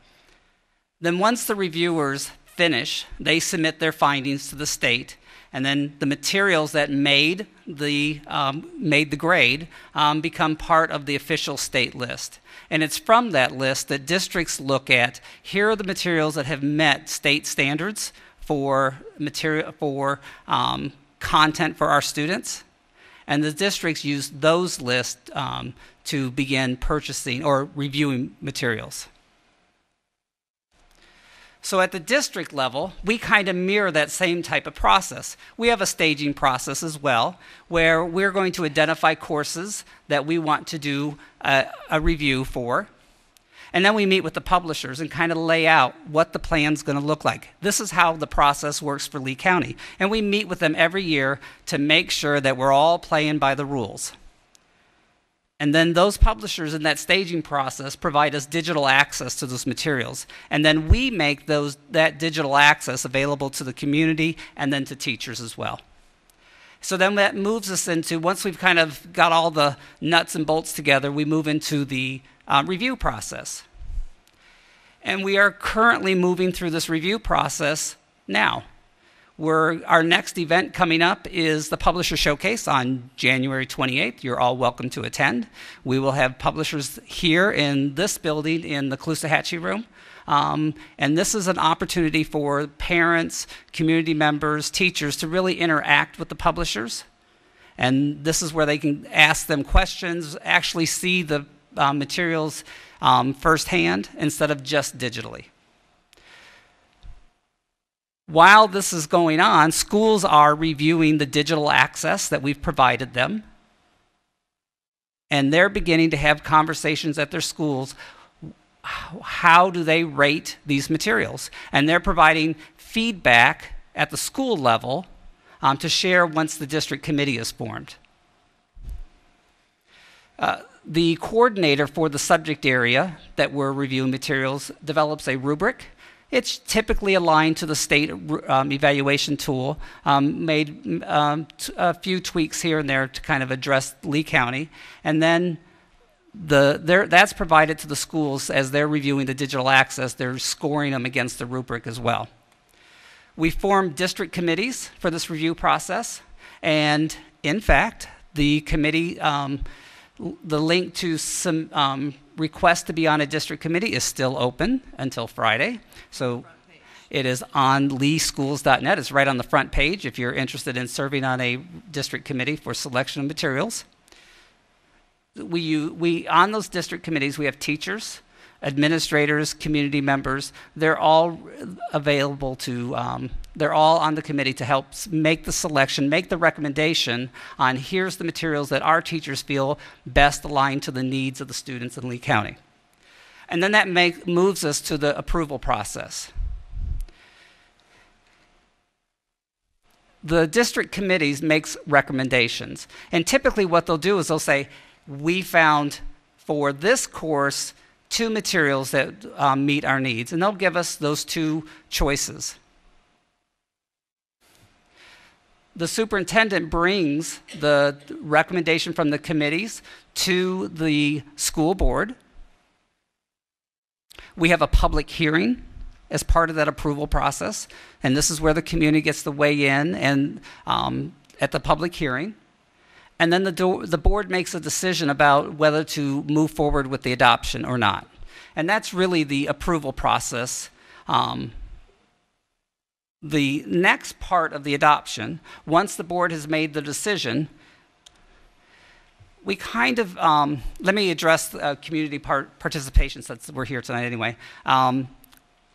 Then once the reviewers finish, they submit their findings to the state, And then the materials that made the grade become part of the official state list. And it's from that list that districts look at, here are the materials that have met state standards for content for our students. And the districts use those lists to begin purchasing or reviewing materials. So at the district level, we kind of mirror that same type of process. We have a staging process as well, where we're going to identify courses that we want to do a review for. And then we meet with the publishers and kind of lay out what the plan's going to look like. This is how the process works for Lee County. And we meet with them every year to make sure that we're all playing by the rules. And then those publishers in that staging process provide us digital access to those materials. And then we make that digital access available to the community and then to teachers as well. So then that moves us into, once we've kind of got all the nuts and bolts together, we move into the review process. And we are currently moving through this review process now. Our next event coming up is the Publisher Showcase on January 28th. You're all welcome to attend. We will have publishers here in this building in the Caloosahatchee room. And this is an opportunity for parents, community members, teachers to really interact with the publishers. And this is where they can ask them questions, actually see the materials firsthand instead of just digitally. While this is going on, schools are reviewing the digital access that we've provided them. And they're beginning to have conversations at their schools. How do they rate these materials? And they're providing feedback at the school level to share once the district committee is formed. The coordinator for the subject area that we're reviewing materials develops a rubric. It's typically aligned to the state evaluation tool, made a few tweaks here and there to kind of address Lee County. And then that's provided to the schools as they're reviewing the digital access. They're scoring them against the rubric as well. We formed district committees for this review process. And in fact, the committee, the link to some request to be on a district committee is still open until Friday. So it is on leeschools.net. It's right on the front page if you're interested in serving on a district committee for selection of materials. On those district committees, we have teachers, administrators, community members. They're all available to, they're all on the committee to help make the selection, make the recommendation on here's the materials that our teachers feel best aligned to the needs of the students in Lee County. And then that moves us to the approval process. The district committees makes recommendations. And typically what they'll do is they'll say, we found for this course 2 materials that meet our needs. And they'll give us those 2 choices. The superintendent brings the recommendation from the committees to the school board. We have a public hearing as part of that approval process. And this is where the community gets to weigh in and at the public hearing. And then the board makes a decision about whether to move forward with the adoption or not. And that's really the approval process. The next part of the adoption, once the board has made the decision, we kind of, let me address community participation since we're here tonight anyway.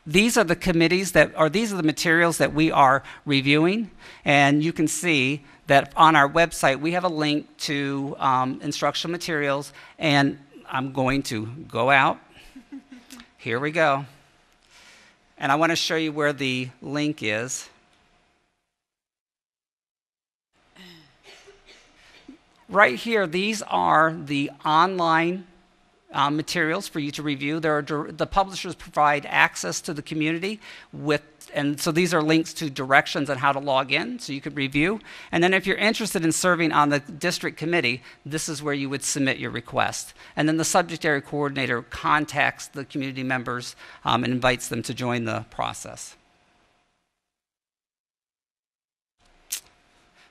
These are the committees these are the materials that we are reviewing. And you can see that on our website, we have a link to instructional materials. And I'm going to go out. Here we go. And I want to show you where the link is. Right here, these are the online materials for you to review. The publishers provide access to the community and so these are links to directions on how to log in so you could review. And then if you're interested in serving on the district committee, this is where you would submit your request. And then the subject area coordinator contacts the community members and invites them to join the process.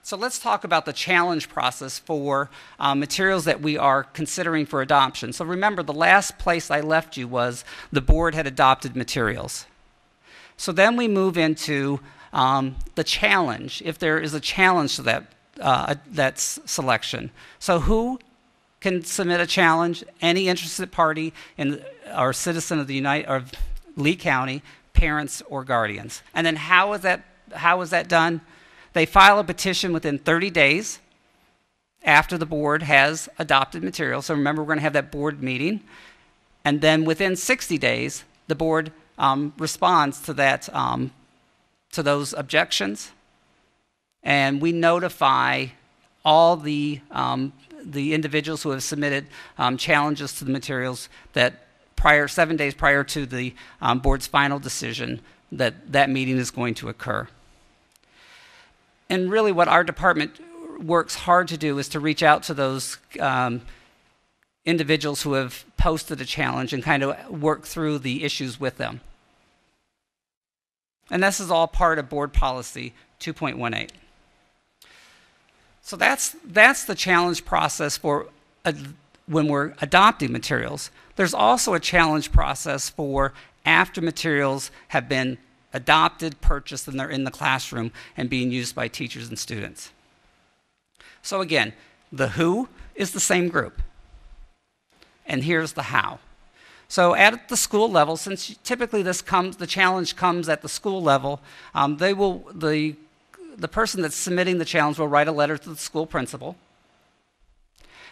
So let's talk about the challenge process for materials that we are considering for adoption. So remember, the last place I left you was the board had adopted materials. So then we move into the challenge, if there is a challenge to that selection. So who can submit a challenge? Any interested party or citizen of Lee County, parents or guardians. And then how is that done? They file a petition within 30 days after the board has adopted material. So remember, we're going to have that board meeting. And then within 60 days, the board responds to to those objections. And we notify all the individuals who have submitted challenges to the materials that 7 days prior to the board's final decision that meeting is going to occur. And really what our department works hard to do is to reach out to those individuals who have posted a challenge and kind of work through the issues with them. And this is all part of Board Policy 2.18. So that's the challenge process for when we're adopting materials. There's also a challenge process for after materials have been adopted, purchased, and they're in the classroom and being used by teachers and students. So again, the who is the same group. And here's the how. So at the school level, since typically the challenge comes at the school level, the person that's submitting the challenge will write a letter to the school principal.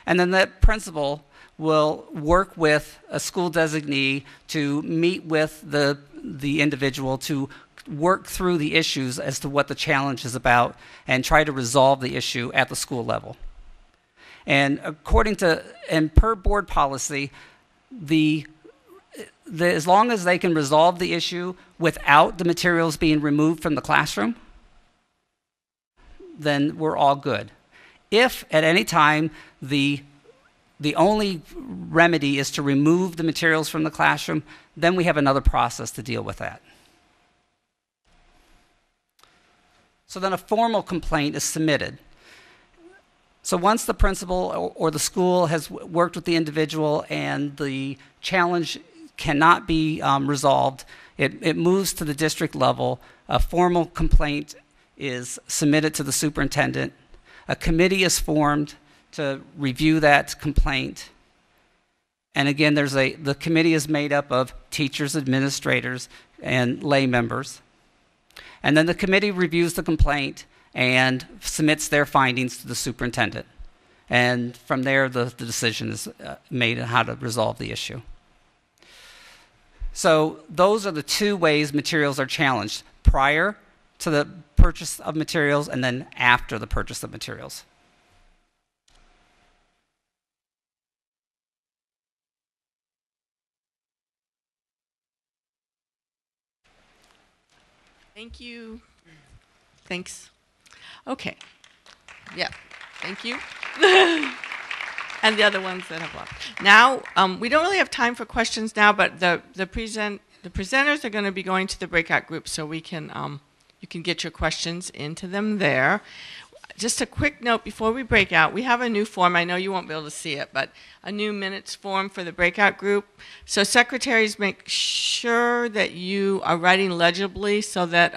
And then that principal will work with a school designee to meet with the individual to work through the issues as to what the challenge is about and try to resolve the issue at the school level. And per board policy, as long as they can resolve the issue without the materials being removed from the classroom, then we're all good. If at any time the only remedy is to remove the materials from the classroom, then we have another process to deal with that. So then a formal complaint is submitted. So once the principal or the school has worked with the individual and the challenge cannot be resolved, it moves to the district level. A formal complaint is submitted to the superintendent. A committee is formed to review that complaint. And again, the committee is made up of teachers, administrators, and lay members. And then the committee reviews the complaint and submits their findings to the superintendent. And from there, the decision is made on how to resolve the issue. So those are the two ways materials are challenged: prior to the purchase of materials and then after the purchase of materials. Thank you. Thanks. Okay. Yeah. Thank you. And the other ones that have left. Now, we don't really have time for questions now, but the presenters are going to be going to the breakout group, so we can you can get your questions into them there. Just a quick note before we break out, we have a new form. I know you won't be able to see it, but a new minutes form for the breakout group. So secretaries, make sure that you are writing legibly so that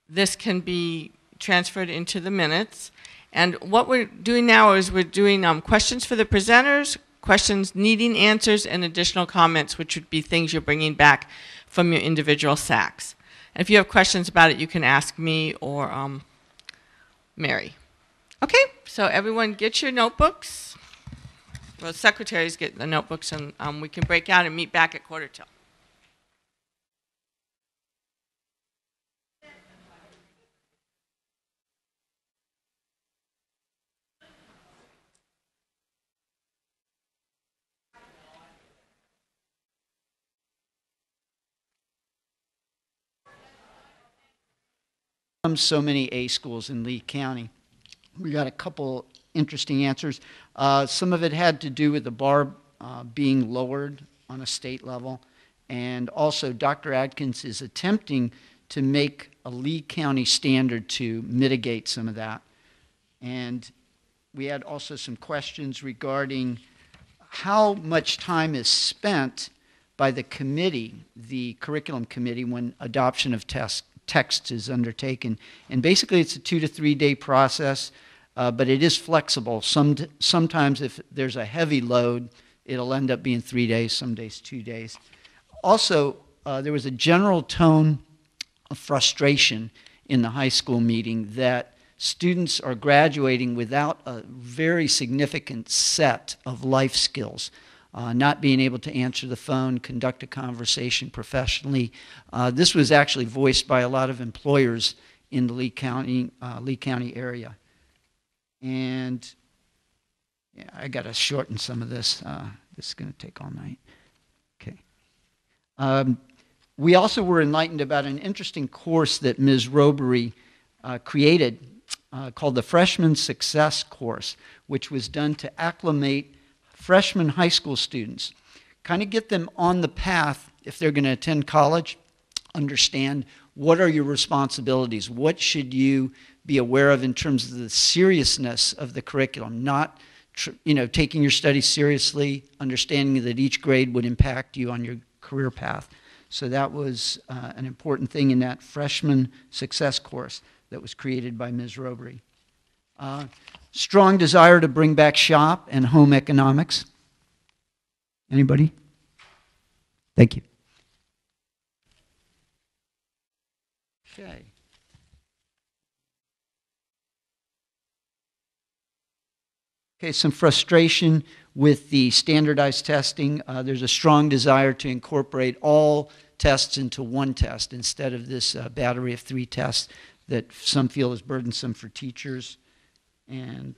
this can be transferred into the minutes. And what we're doing now is we're doing questions for the presenters, questions needing answers, and additional comments, which would be things you're bringing back from your individual SACs. And if you have questions about it, you can ask me or Mary. Okay, so everyone get your notebooks. Well, secretaries get the notebooks, and we can break out and meet back at 11:45. So many A schools in Lee County. We got a couple interesting answers. Some of it had to do with the bar being lowered on a state level, and also Dr. Adkins is attempting to make a Lee County standard to mitigate some of that. And we had also some questions regarding how much time is spent by the committee, the curriculum committee, when adoption of text is undertaken. And basically it's a 2 to 3 day process, but it is flexible. Sometimes if there's a heavy load, it'll end up being 3 days, some days 2 days. Also, there was a general tone of frustration in the high school meeting that students are graduating without a very significant set of life skills. Not being able to answer the phone, conduct a conversation professionally. This was actually voiced by a lot of employers in the Lee County area. And yeah, I got to shorten some of this. This is going to take all night. Okay. We also were enlightened about an interesting course that Ms. Robery created called the Freshman Success Course, which was done to acclimate freshman high school students, kind of get them on the path if they're going to attend college, understand what are your responsibilities, what should you be aware of in terms of the seriousness of the curriculum, not taking your studies seriously, understanding that each grade would impact you on your career path. So that was an important thing in that freshman success course that was created by Ms. Robery. Strong desire to bring back shop and home economics. Anybody? Thank you. Okay. Okay, some frustration with the standardized testing. There's a strong desire to incorporate all tests into one test instead of this battery of 3 tests that some feel is burdensome for teachers. And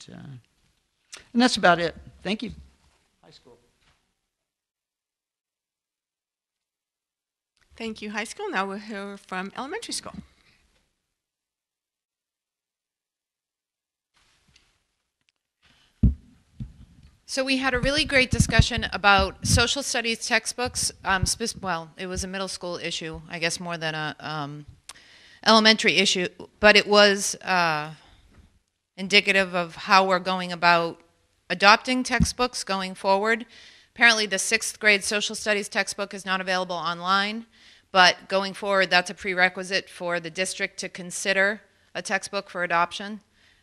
that's about it. Thank you. High school. Thank you, high school. Now we'll hear from elementary school. So we had a really great discussion about social studies textbooks. Well, it was a middle school issue, I guess more than a elementary issue, but it was indicative of how we're going about adopting textbooks going forward. Apparently the 6th grade social studies textbook is not available online, but going forward that's a prerequisite for the district to consider a textbook for adoption.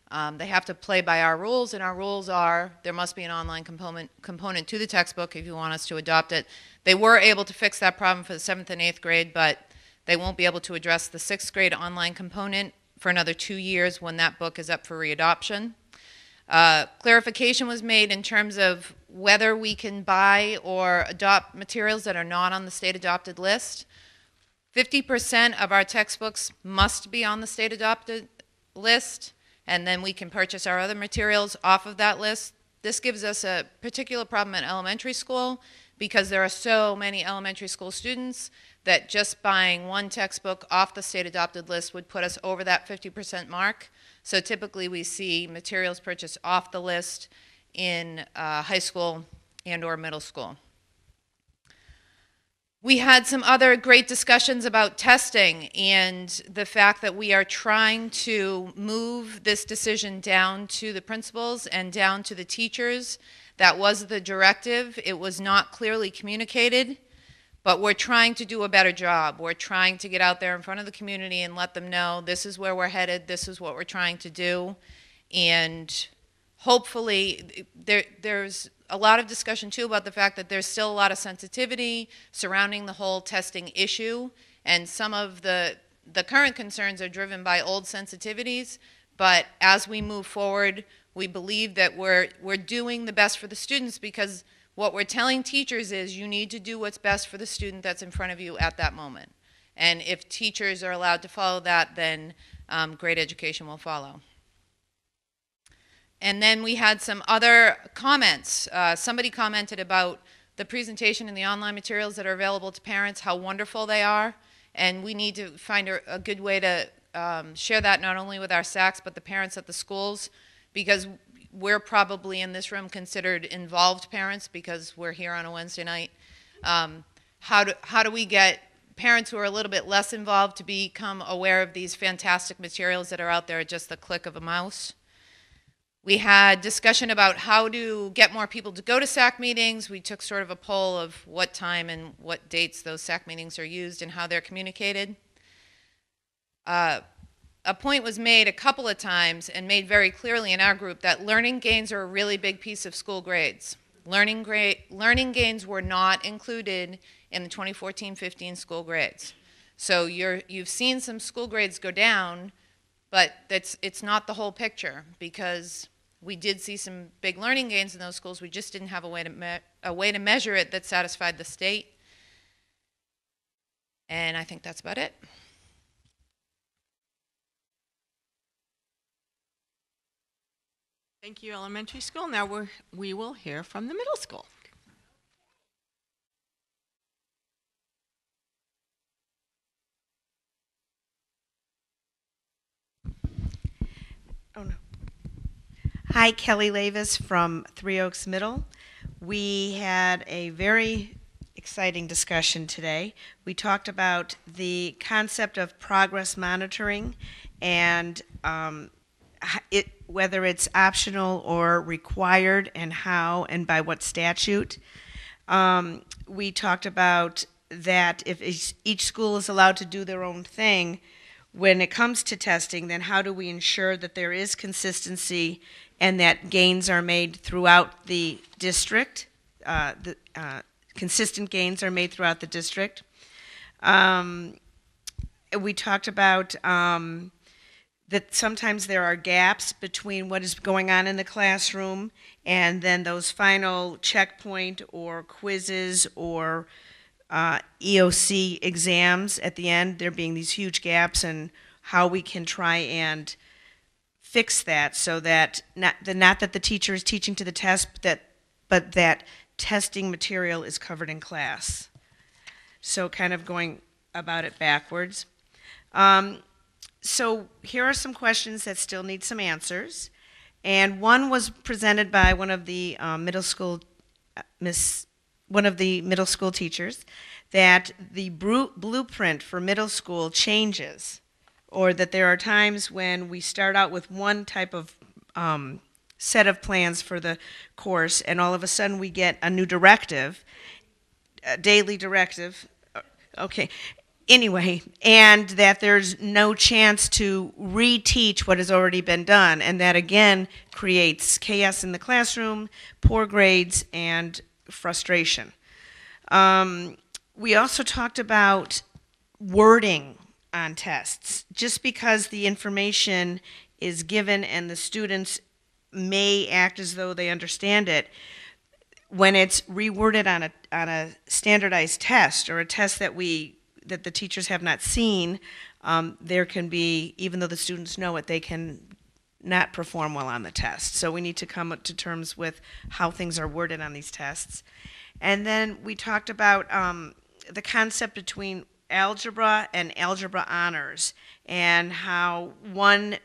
They have to play by our rules, and our rules are there must be an online component to the textbook if you want us to adopt it. They were able to fix that problem for the 7th and 8th grade, but they won't be able to address the 6th grade online component for another 2 years when that book is up for readoption. Clarification was made in terms of whether we can buy or adopt materials that are not on the state adopted list. 50% of our textbooks must be on the state adopted list, and then we can purchase our other materials off of that list. This gives us a particular problem at elementary school because there are so many elementary school students that just buying one textbook off the state adopted list would put us over that 50% mark. So typically we see materials purchased off the list in high school and or middle school. We had some other great discussions about testing and the fact that we are trying to move this decision down to the principals and down to the teachers. That was the directive. It was not clearly communicated, but we're trying to do a better job. We're trying to get out there in front of the community and let them know this is where we're headed, this is what we're trying to do. And hopefully there's a lot of discussion too about the fact that there's still a lot of sensitivity surrounding the whole testing issue, and some of the current concerns are driven by old sensitivities, but as we move forward, we believe that we're doing the best for the students, because what we're telling teachers is you need to do what's best for the student that's in front of you at that moment. And if teachers are allowed to follow that, then great education will follow. And then we had some other comments. Somebody commented about the presentation and the online materials that are available to parents, how wonderful they are, and we need to find a good way to share that not only with our SACs but the parents at the schools, because we're probably in this room considered involved parents because we're here on a Wednesday night. How do we get parents who are a little bit less involved to become aware of these fantastic materials that are out there at just the click of a mouse? We had discussion about how to get more people to go to SAC meetings. We took sort of a poll of what time and what dates those SAC meetings are used and how they're communicated. A point was made a couple of times and made very clearly in our group that learning gains are a really big piece of school grades. Learning gains were not included in the 2014-15 school grades. So you've seen some school grades go down, but it's not the whole picture, because we did see some big learning gains in those schools. We just didn't have a way to measure it that satisfied the state. And I think that's about it. Thank you, elementary school. Now we will hear from the middle school. Oh no. Hi, Kelly Lavis from Three Oaks Middle. We had a very exciting discussion today. We talked about the concept of progress monitoring and whether it's optional or required, and how and by what statute. We talked about that if each school is allowed to do their own thing when it comes to testing, then how do we ensure that there is consistency and that gains are made throughout the district, consistent gains are made throughout the district. We talked about that sometimes there are gaps between what is going on in the classroom and then those final checkpoint or quizzes or EOC exams at the end, there being these huge gaps, and how we can try and fix that so that not that the teacher is teaching to the test, but that testing material is covered in class. So kind of going about it backwards. So here are some questions that still need some answers. And one was presented by one of the middle school teachers, that the blueprint for middle school changes, or that there are times when we start out with one type of set of plans for the course, and all of a sudden we get a new directive, a daily directive, okay, anyway, and that there's no chance to reteach what has already been done, and that again creates chaos in the classroom, poor grades, and frustration. We also talked about wording on tests. Just because the information is given and the students may act as though they understand it, when it's reworded on a standardized test, or a test that the teachers have not seen, there can be, even though the students know it, they can not perform well on the test. So we need to come to terms with how things are worded on these tests. And then we talked about the concept between algebra and algebra honors, and how one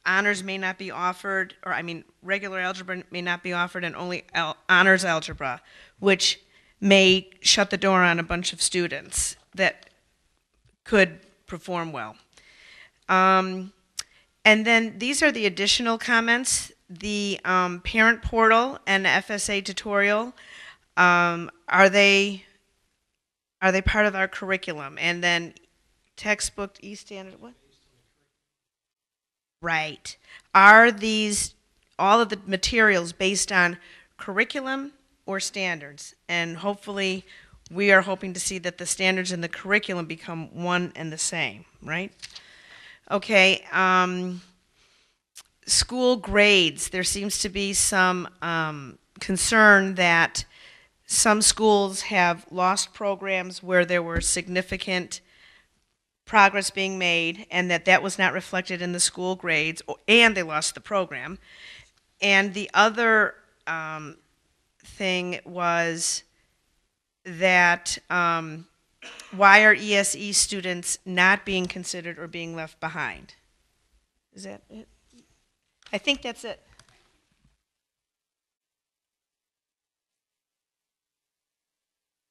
honors may not be offered, or regular algebra may not be offered, and only honors algebra, which may shut the door on a bunch of students that could perform well. And then these are the additional comments. The parent portal and FSA tutorial, are they part of our curriculum? And then textbook, e-standard, what? Right. Are these, all of the materials, based on curriculum or standards? And hopefully we are hoping to see that the standards and the curriculum become one and the same, right? Okay, school grades. There seems to be some concern that some schools have lost programs where there were significant progress being made, and that was not reflected in the school grades, and they lost the program. And the other thing was that why are ESE students not being considered or being left behind? Is that it? I think that's it.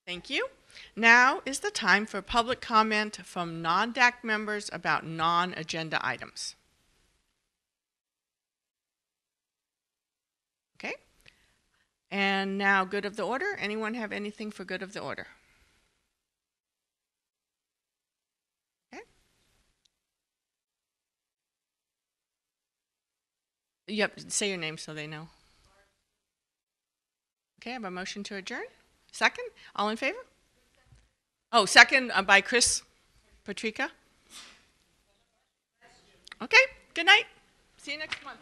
Thank you. Now is the time for public comment from non-DAC members about non-agenda items. Okay. And now, good of the order. Anyone have anything for good of the order? Okay. Yep, say your name so they know. Okay, I have a motion to adjourn. Second? All in favor? Oh, second by Chris Patrica. Okay, good night. See you next month.